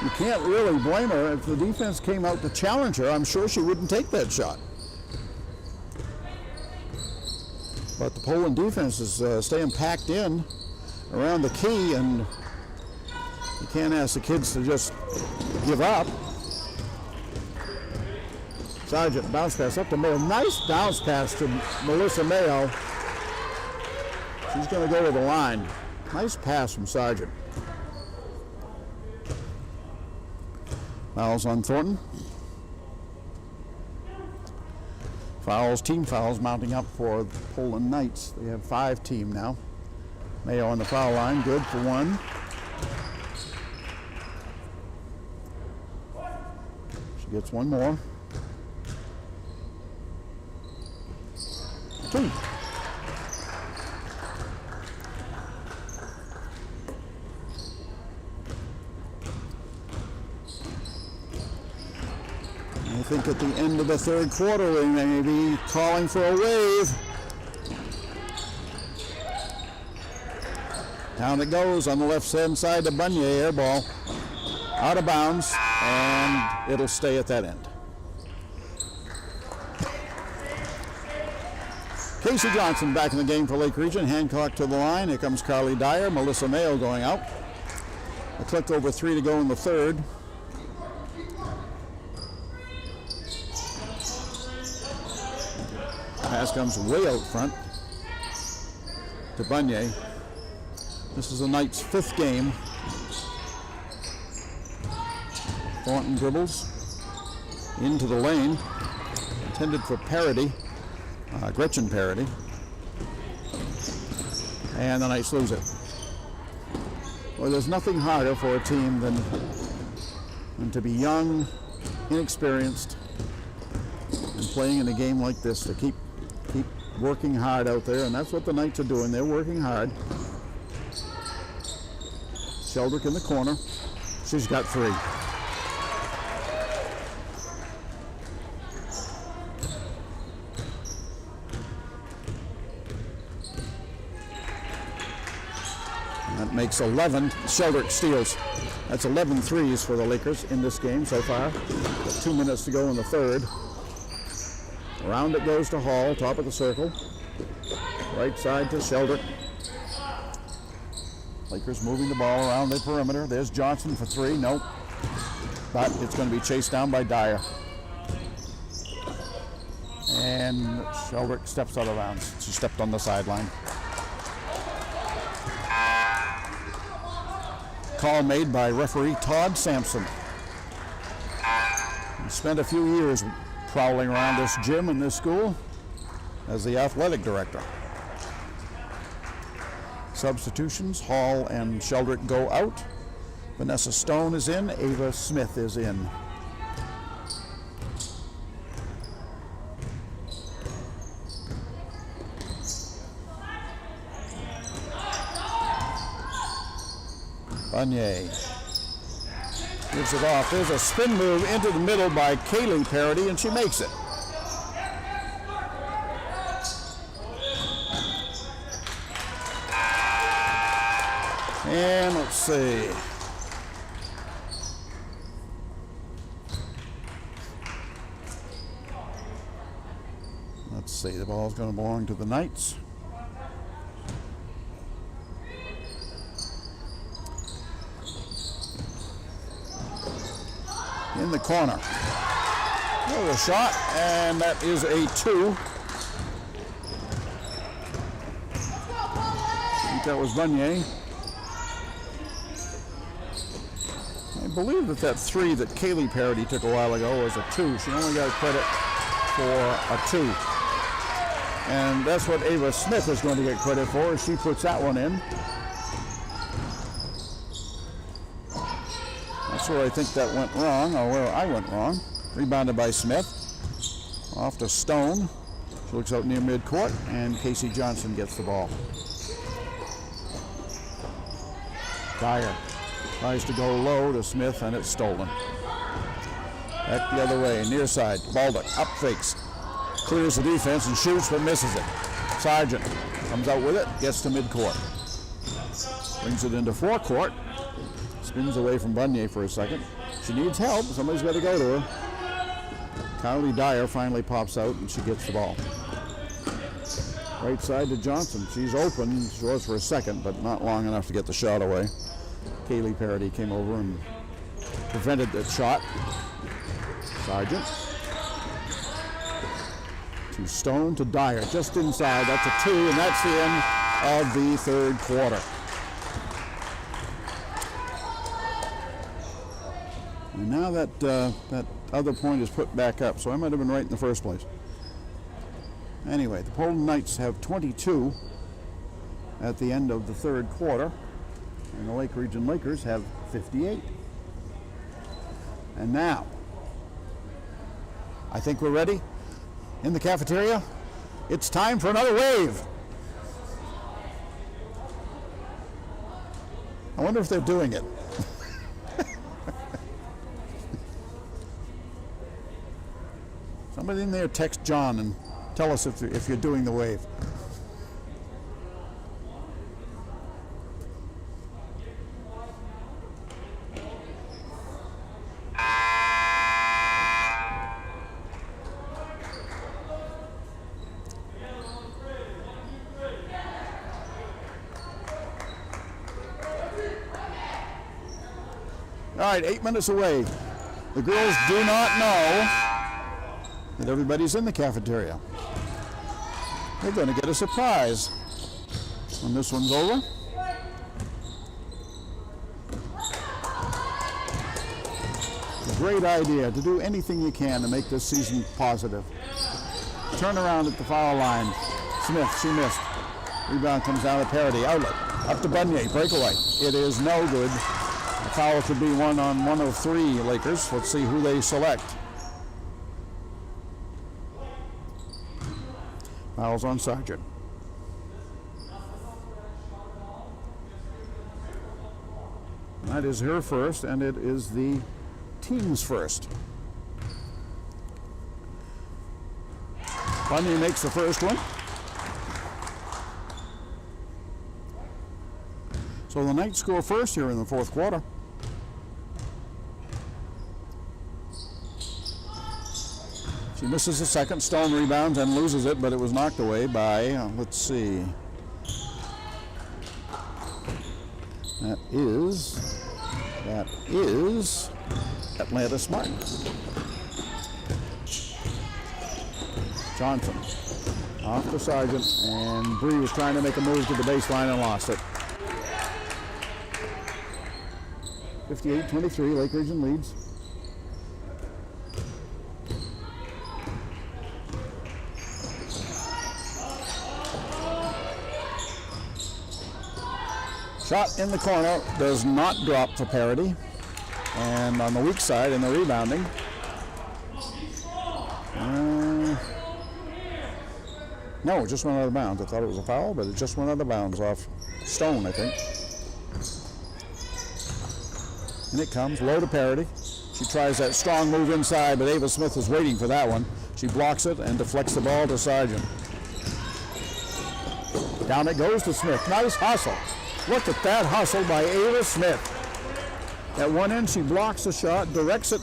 You can't really blame her. If the defense came out to challenge her, I'm sure she wouldn't take that shot. But the Poland defense is staying packed in around the key, and you can't ask the kids to just give up. Sargent bounce pass up to Mayo. Nice bounce pass to Melissa Mayo. She's going to go to the line. Nice pass from Sargent. Fouls on Thornton. Fouls, team fouls mounting up for the Poland Knights. They have 5 team now. Mayo on the foul line, good for 1. She gets 1 more. 2. I think at the end of the 3rd quarter we may be calling for a wave. Down it goes on the left-hand side to Bunye, air ball. Out of bounds, and it'll stay at that end. Casey Johnson back in the game for Lake Region. Hancock to the line. Here comes Carly Dyer. Melissa Mayo going out. A click over 3 to go in the 3rd. Pass comes way out front to Bunye. This is the Knights' 5th game. Thornton dribbles into the lane, intended for Parody, Gretchen Parody, and the Knights lose it. Well, there's nothing harder for a team than to be young, inexperienced, and playing in a game like this to keep working hard out there, and that's what the Knights are doing. They're working hard. Sheldrick in the corner. She's got 3. That makes 11. Sheldrick steals. That's 11 threes for the Lakers in this game so far. Got 2 minutes to go in the 3rd. Around it goes to Hall, top of the circle. Right side to Sheldrick. Lakers moving the ball around the perimeter. There's Johnson for 3. Nope. But it's going to be chased down by Dyer. And Sheldrick steps out of bounds. She stepped on the sideline. Call made by referee Todd Sampson. He spent a few years prowling around this gym in this school as the athletic director. Substitutions, Hall and Sheldrick go out. Vanessa Stone is in, Ava Smith is in. Bunye gives it off. There's a spin move into the middle by Kaylee Parody, and she makes it. And let's see. Let's see, the ball's going to belong to the Knights. In the corner. There's a shot, and that is a 2. I think that was Bunye. I believe that 3 that Kaylee Parody took a while ago was a 2. She only got credit for a 2. And that's what Ava Smith is going to get credit for. She puts that one in. That's where I think that went wrong, or where I went wrong. Rebounded by Smith. Off to Stone. She looks out near midcourt, and Casey Johnson gets the ball. Dyer tries to go low to Smith, and it's stolen. Back the other way, near side. Baldock up fakes. Clears the defense and shoots, but misses it. Sargent comes out with it, gets to midcourt. Brings it into forecourt. Spins away from Bunye for a second. She needs help. Somebody's got to go to her. Kylie Dyer finally pops out and she gets the ball. Right side to Johnson. She's open. She was for a second, but not long enough to get the shot away. Kaylee Parody came over and prevented that shot. Sargent. To Stone to Dyer, just inside. That's a 2, and that's the end of the third quarter. And now that other point is put back up, so I might have been right in the first place. Anyway, the Poland Knights have 22 at the end of the third quarter, and the Lake Region Lakers have 58. And now, I think we're ready in the cafeteria. It's time for another wave. I wonder if they're doing it. Somebody in there text John and tell us if you're doing the wave. All right, 8 minutes away. The girls do not know that everybody's in the cafeteria. They're going to get a surprise when this one's over. A great idea to do anything you can to make this season positive. Turn around at the foul line. Smith, she missed. Rebound comes down to Parody. Outlet. Up to Bunye. Breakaway. It is no good. The foul could be one on one of 3 Lakers. Let's see who they select. Fouls on Sargent. That is her first, and it is the team's first. Bunye makes the first one. So the Knights score first here in the fourth quarter. She misses the second. Stone rebounds and loses it, but it was knocked away by, let's see. That is Atlanta Smart. Johnson off to Sargent, and Bree was trying to make a move to the baseline and lost it. 58-23, Lake Region leads. Shot in the corner does not drop for Parody. And on the weak side in the rebounding, no, it just went out of bounds. I thought it was a foul, but it just went out of bounds off Stone, I think. And it comes low to Parody. She tries that strong move inside, but Ava Smith is waiting for that one. She blocks it and deflects the ball to Sargent. Down it goes to Smith. Nice hustle. Look at that hustle by Ava Smith. At one end, she blocks the shot, directs it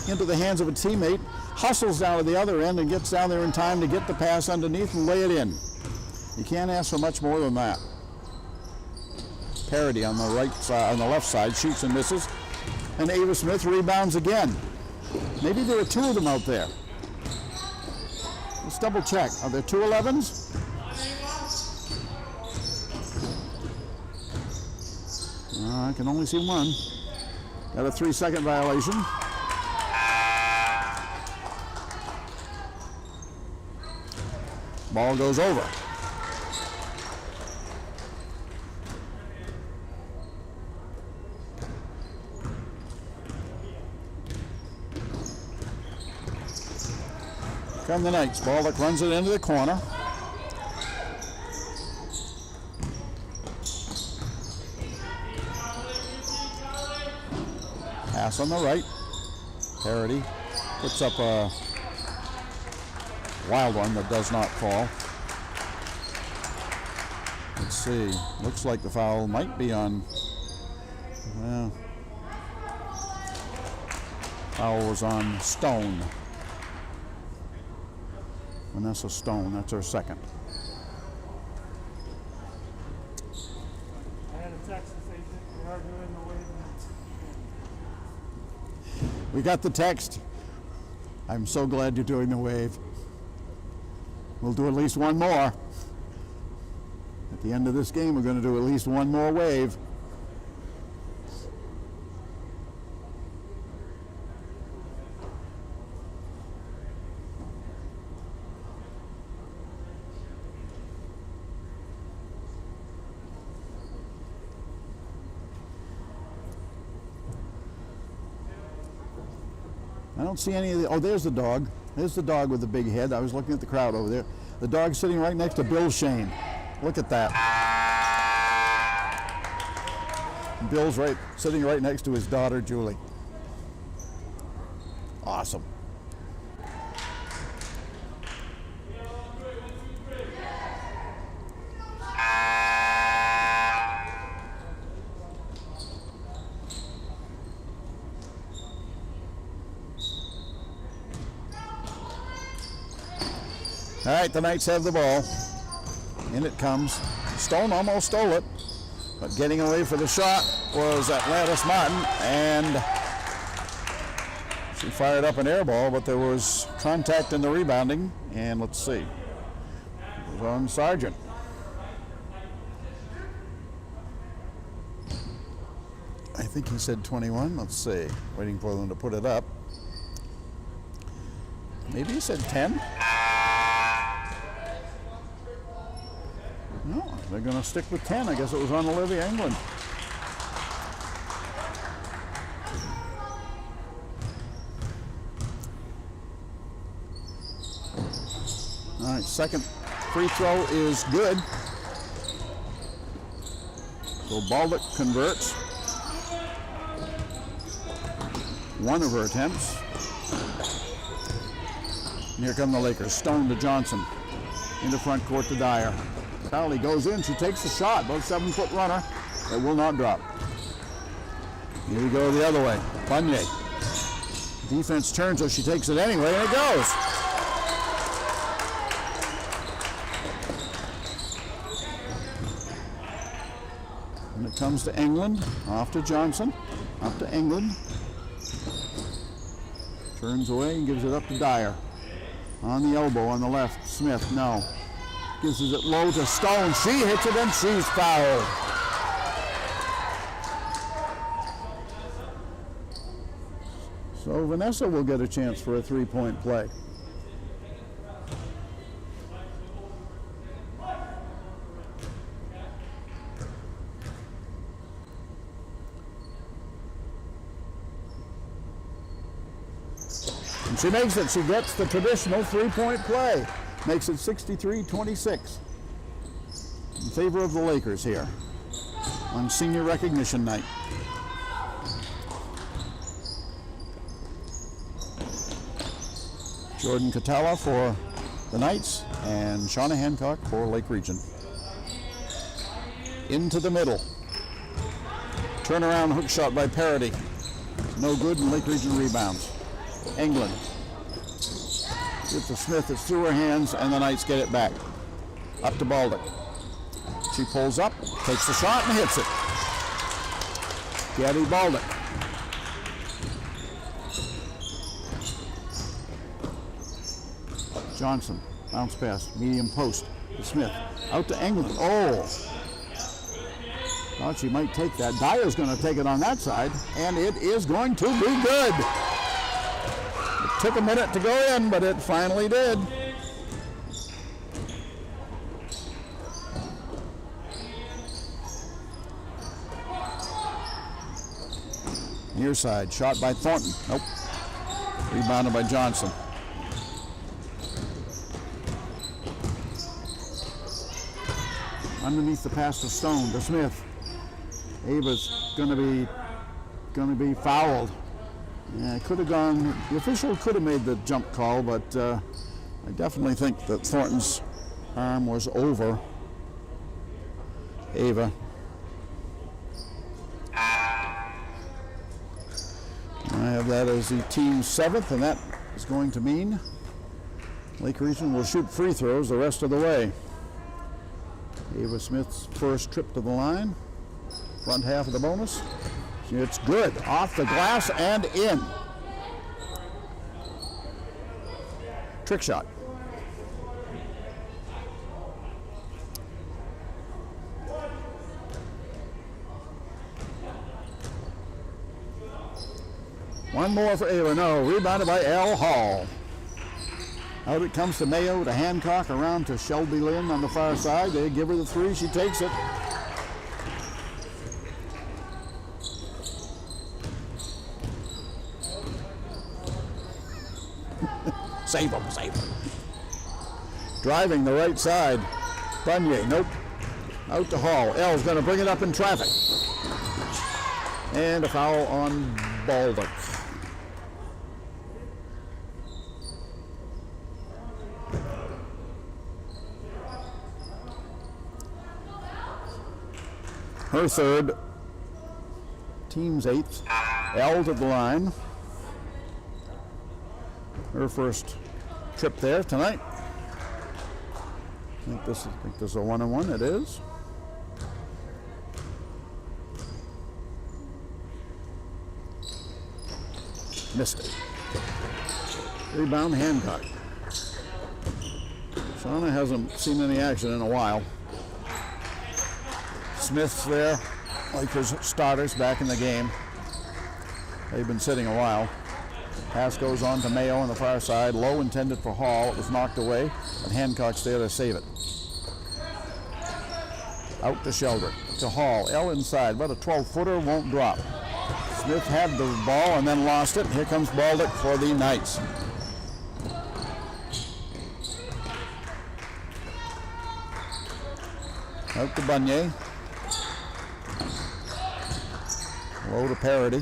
into the hands of a teammate, hustles down to the other end, and gets down there in time to get the pass underneath and lay it in. You can't ask for much more than that. Parody on the right side, on the left side, shoots and misses, and Ava Smith rebounds again. Maybe there are 2 of them out there. Let's double check. Are there 2 11s? I can only see one. Got a 3-second violation. Ball goes over. Come the Knights. Ball that runs it into the corner. Pass on the right. Parody puts up a wild one that does not fall. Let's see. Looks like the foul might be on. Well, Foul was on Stone. Vanessa Stone, that's her second. I had a text to say they are doing the wave. We got the text. I'm so glad you're doing the wave. We'll do at least one more. At the end of this game, we're going to do at least one more wave. I don't see any of the, oh, there's the dog. There's the dog with the big head. I was looking at the crowd over there. The dog's sitting right next to Bill Shane. Look at that. Bill's sitting right next to his daughter, Julie. Awesome. All right, the Knights have the ball. In it comes. Stone almost stole it, but getting away for the shot was Atlantis Martin, and she fired up an air ball, but there was contact in the rebounding, and let's see. It was on Sargent. I think he said 21. Let's see. Waiting for them to put it up. Maybe he said 10. No, they're going to stick with 10. I guess it was on Olivia England. All right, second free throw is good. So Baldock converts. One of her attempts. And here come the Lakers. Stone to Johnson. Into front court to Dyer. Crowley goes in, she takes the shot, both 7-foot runner. It will not drop. Here we go the other way. Bunye. Defense turns, so she takes it anyway, and it goes. And it comes to England, off to Johnson, up to England. Turns away and gives it up to Dyer. On the elbow, on the left, Smith, no. Gives it low to Stone. She hits it and she's fouled. So Vanessa will get a chance for a three-point play. And she makes it. She gets the traditional three-point play. Makes it 63-26 in favor of the Lakers here on senior recognition night. Jordan Catala for the Knights and Shauna Hancock for Lake Region. Into the middle. Turnaround hook shot by Parody. No good, and Lake Region rebounds. England. Get to Smith, it's through her hands, and the Knights get it back. Up to Baldock. She pulls up, takes the shot, and hits it. Gabby Baldock. Johnson, bounce pass, medium post to Smith. Out to England. Oh! Thought she might take that. Dyer's going to take it on that side, and it is going to be good. Took a minute to go in, but it finally did. Near side, shot by Thornton. Nope. Rebounded by Johnson. Underneath the pass to Stone to Smith. Ava's going to be fouled. Yeah, it could have gone, the official could have made the jump call, but I definitely think that Thornton's arm was over Ava. All I have that as the team's 7th, and that is going to mean Lake Region will shoot free throws the rest of the way. Ava Smith's first trip to the line, front half of the bonus. It's good, off the glass and in. Trick shot. One more for Ava, no, rebounded by L. Hall. Out it comes to Mayo, to Hancock, around to Shelby Lynn on the far side. They give her the 3, she takes it. Save him, save him. Driving the right side, Bunye, nope. Out to Hall. L's going to bring it up in traffic. And a foul on Baldock. Her third, team's 8th. L to the line. Her first trip there tonight. I think this is a 1-on-1. It is. Missed it. Rebound, Hancock. Shauna hasn't seen any action in a while. Smith's there, Lakers starters back in the game. They've been sitting a while. Pass goes on to Mayo on the far side. Low intended for Hall. It was knocked away, and Hancock's there to save it. Out to Shelder. To Hall. L inside, but a 12-footer won't drop. Smith had the ball and then lost it. Here comes Baldock for the Knights. Out to Bunye. Low to Parody.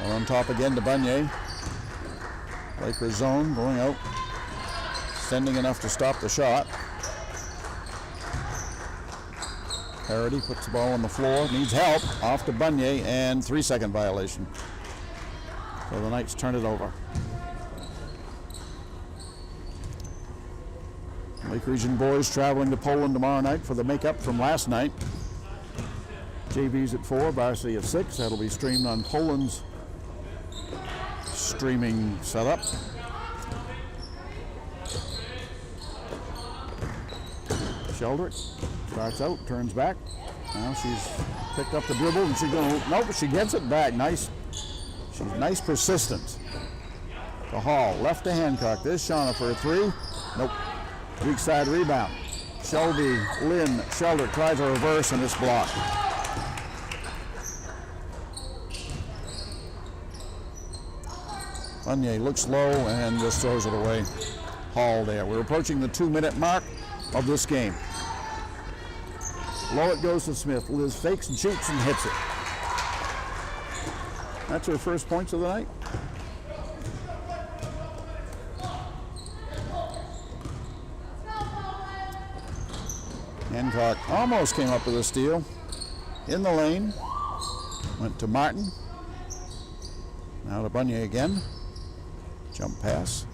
Well, on top again to Bunye. Lakers zone going out. Sending enough to stop the shot. Parody puts the ball on the floor. Needs help. Off to Bunye and 3-second violation. So the Knights turn it over. Lake Region boys traveling to Poland tomorrow night for the makeup from last night. JV's at 4, Varsity at 6. That'll be streamed on Poland's streaming setup. Sheldrick starts out, turns back. Now she's picked up the dribble and she's going to, nope, she gets it back. Nice, she's nice persistence. To Hall, left to Hancock. There's Shauna for a 3. Nope. Weak side rebound. Shelby, Lynn, Sheldrick tries a reverse and it's blocked. Bunye looks low and just throws it away. Hall there. We're approaching the 2-minute mark of this game. Low it goes to Smith. Liz fakes and shoots and hits it. That's her first points of the night. Hancock almost came up with a steal. In the lane. Went to Martin. Now to Bunye again. Jump pass.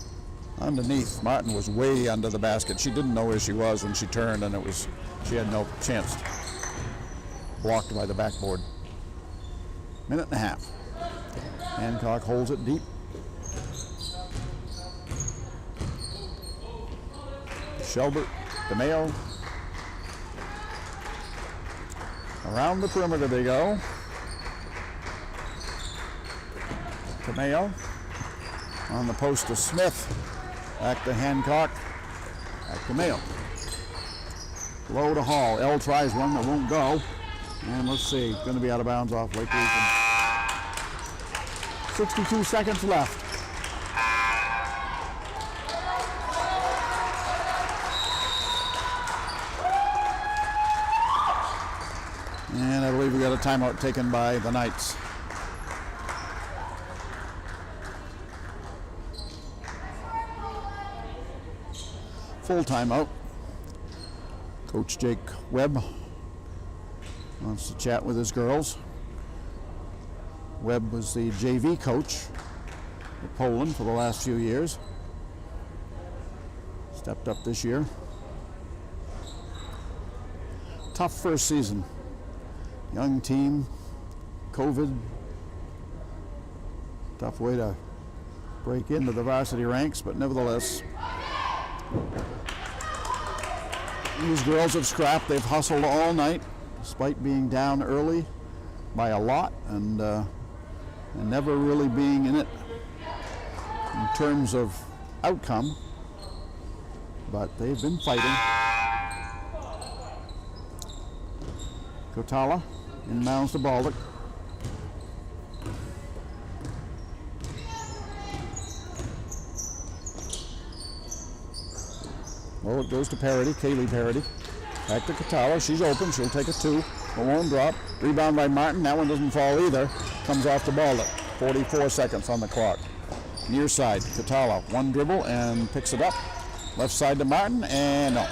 Underneath. Martin was way under the basket. She didn't know where she was when she turned, and she had no chance. Blocked by the backboard. Minute and a half. Hancock holds it deep. Shelbert, DeMayo. Around the perimeter they go. DeMayo. On the post to Smith. Back to Hancock. Back to Mayo. Low to Hall. L tries one that won't go. And let's see. Going to be out of bounds off Lake Region. 62 seconds left. And I believe we got a timeout taken by the Knights. Full timeout. Coach Jake Webb wants to chat with his girls. Webb was the JV coach at Poland for the last few years. Stepped up this year. Tough first season. Young team, COVID. Tough way to break into the varsity ranks, but nevertheless, these girls have scrapped. They've hustled all night, despite being down early by a lot and never really being in it in terms of outcome. But they've been fighting. Kotala inbounds to Baldock. Well, it goes to Parody, Kaylee Parody. Back to Kotala. She's open. She'll take a two. It won't drop. Rebound by Martin. That one doesn't fall either. Comes off to Baldock. 44 seconds on the clock. Near side, Kotala. One dribble and picks it up. Left side to Martin, and no.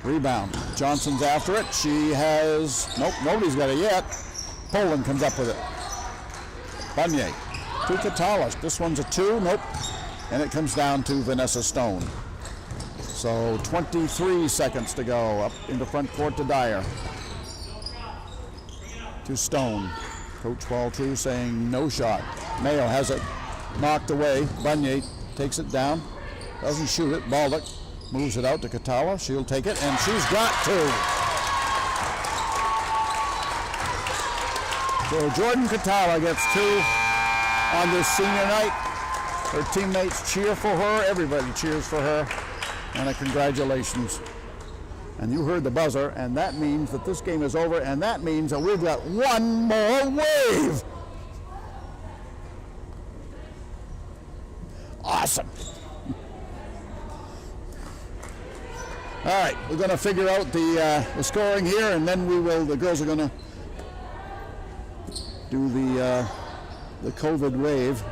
Rebound. Johnson's after it. She has, nope, nobody's got it yet. Poland comes up with it. Bunier to Kotala. This one's a two, nope. And it comes down to Vanessa Stone. So 23 seconds to go. Up into front court to Dyer. To Stone. Coach Waltrue saying no shot. Mayo has it knocked away. Bunier takes it down. Doesn't shoot it. Baldock moves it out to Kotala. She'll take it, and she's got two. So Jordan Kotala gets two on this senior night. Her teammates cheer for her. Everybody cheers for her. And a congratulations. And you heard the buzzer, and that means that this game is over, and that means that we've got one more wave. Awesome. All right, we're going to figure out the scoring here, and then we will. The girls are going to do the COVID wave,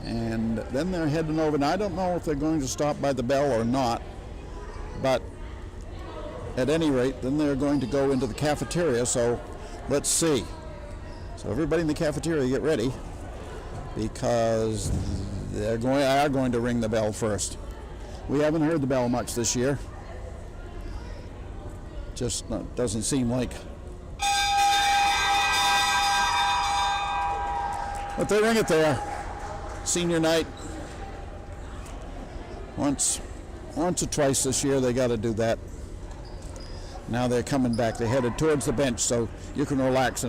and then they're heading over. Now I don't know if they're going to stop by the bell or not, but at any rate, then they're going to go into the cafeteria. So let's see. So everybody in the cafeteria, get ready, because they are going to ring the bell first. We haven't heard the bell much this year. Just doesn't seem like. But they ring it there. Senior night. Once or twice this year, they got to do that. Now they're coming back. They're headed towards the bench, so you can relax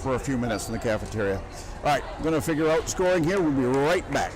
for a few minutes in the cafeteria. All right, I'm going to figure out scoring here. We'll be right back.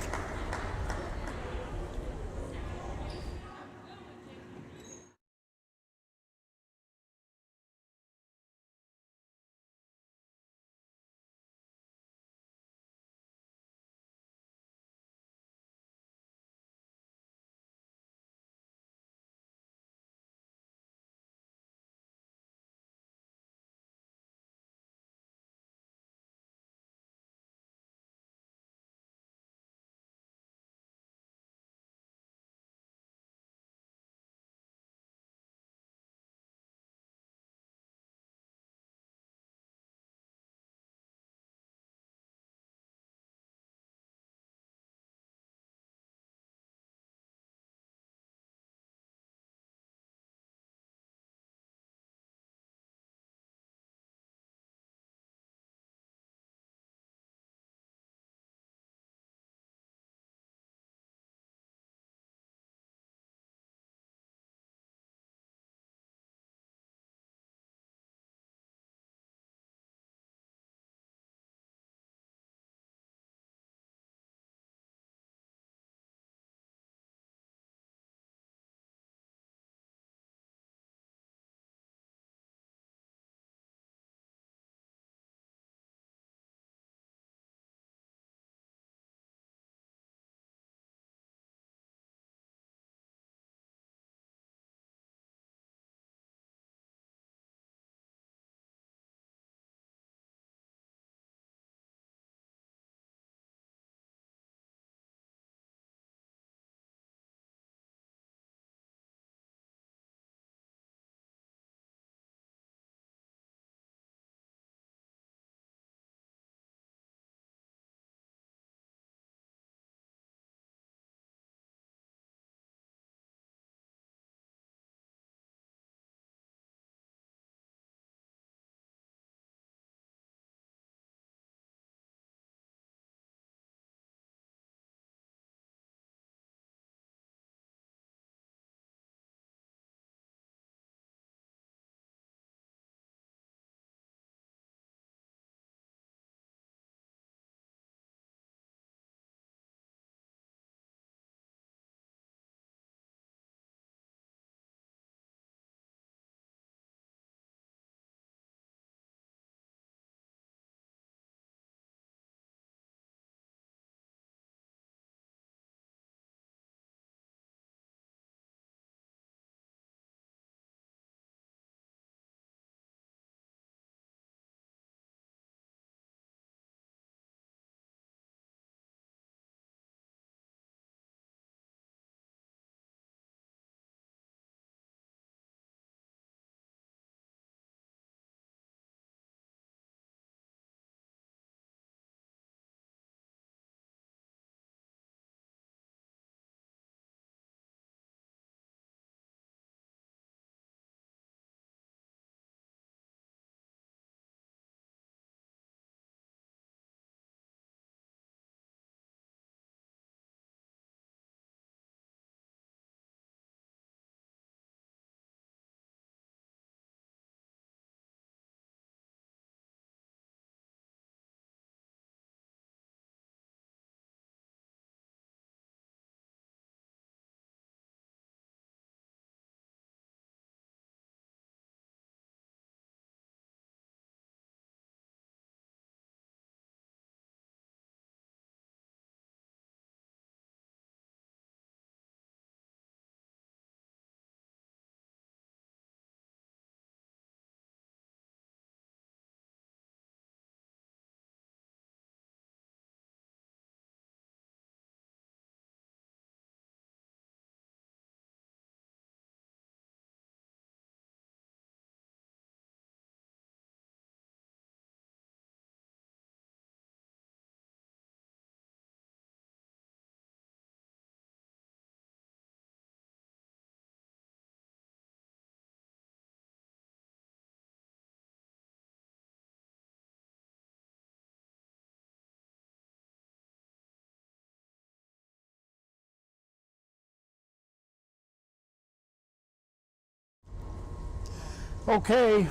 Okay,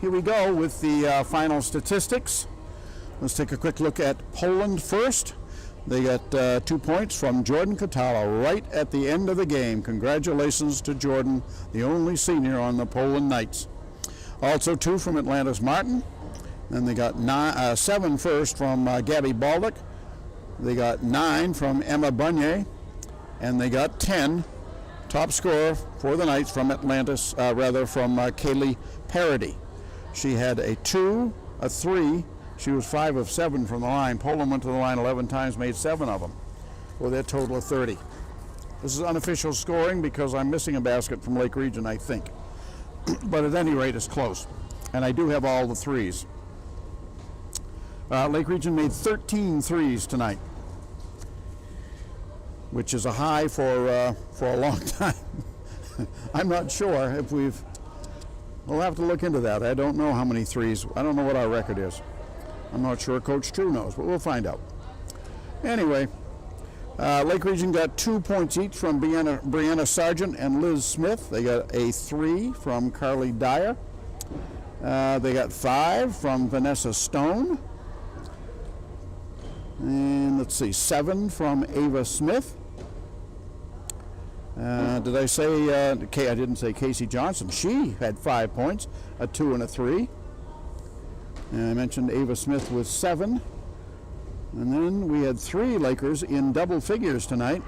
here we go with the final statistics. Let's take a quick look at Poland first. They got 2 points from Jordan Kotala right at the end of the game. Congratulations to Jordan, the only senior on the Poland Knights. Also 2 from Atlantis Martin. Then they got 7 first from Gabby Baldick. They got 9 from Emma Bunye. And they got 10 top scorer for the Knights from Atlantis, from Kaylee Parody. She had a 2, a 3. She was 5 of 7 from the line. Poland went to the line 11 times, made 7 of them, with a total of 30. This is unofficial scoring because I'm missing a basket from Lake Region, I think. But at any rate, it's close. And I do have all the threes. Lake Region made 13 threes tonight, which is a high for a long time. I'm not sure if we'll have to look into that. I don't know how many threes. I don't know what our record is. I'm not sure Coach True knows, but we'll find out. Anyway, Lake Region got 2 points each from Brianna Sargent and Liz Smith. They got a 3 from Carly Dyer. They got 5 from Vanessa Stone. And let's see, 7 from Ava Smith. Did I say, I didn't say Casey Johnson. She had 5 points, a 2 and a 3. And I mentioned Ava Smith with 7. And then we had 3 Lakers in double figures tonight.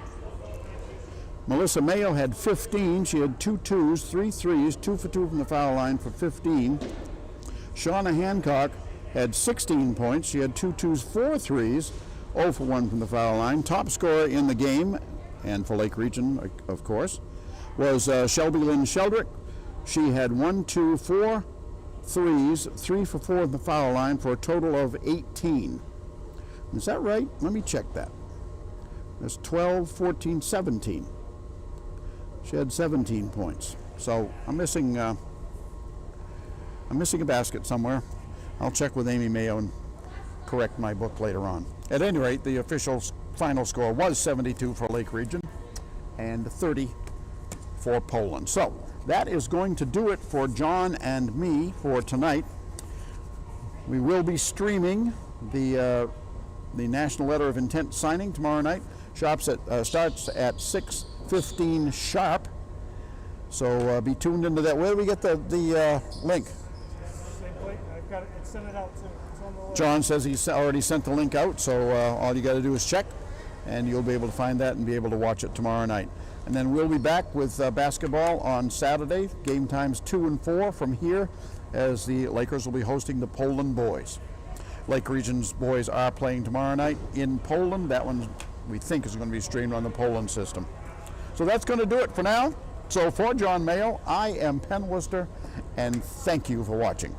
Melissa Mayo had 15. She had 2 2s, 3 3s, 2 for 2 from the foul line for 15. Shauna Hancock had 16 points. She had 2 2s, 4 3s, 0 for 1 from the foul line. Top scorer in the game, and for Lake Region, of course, was Shelby Lynn Sheldrick. She had 1 2 4 3s, 3 for 4 from the foul line for a total of 18. Is that right? Let me check that. That's 12, 14, 17. She had 17 points. So I'm missing a basket somewhere. I'll check with Amy Mayo and correct my book later on. At any rate, the official final score was 72 for Lake Region and 30 for Poland. So that is going to do it for John and me for tonight. We will be streaming the National Letter of Intent signing tomorrow night. Starts at 6:15 sharp. So be tuned into that. Where do we get the link? Same place. I've got it. Send it out too. It's on the list. John says he's already sent the link out, so all you got to do is check, and you'll be able to find that and be able to watch it tomorrow night. And then we'll be back with basketball on Saturday, game times 2 and 4 from here, as the Lakers will be hosting the Poland boys. Lake Region's boys are playing tomorrow night in Poland. That one we think is going to be streamed on the Poland system. So that's going to do it for now. So for John Mayo, I am Penn Worcester, and thank you for watching.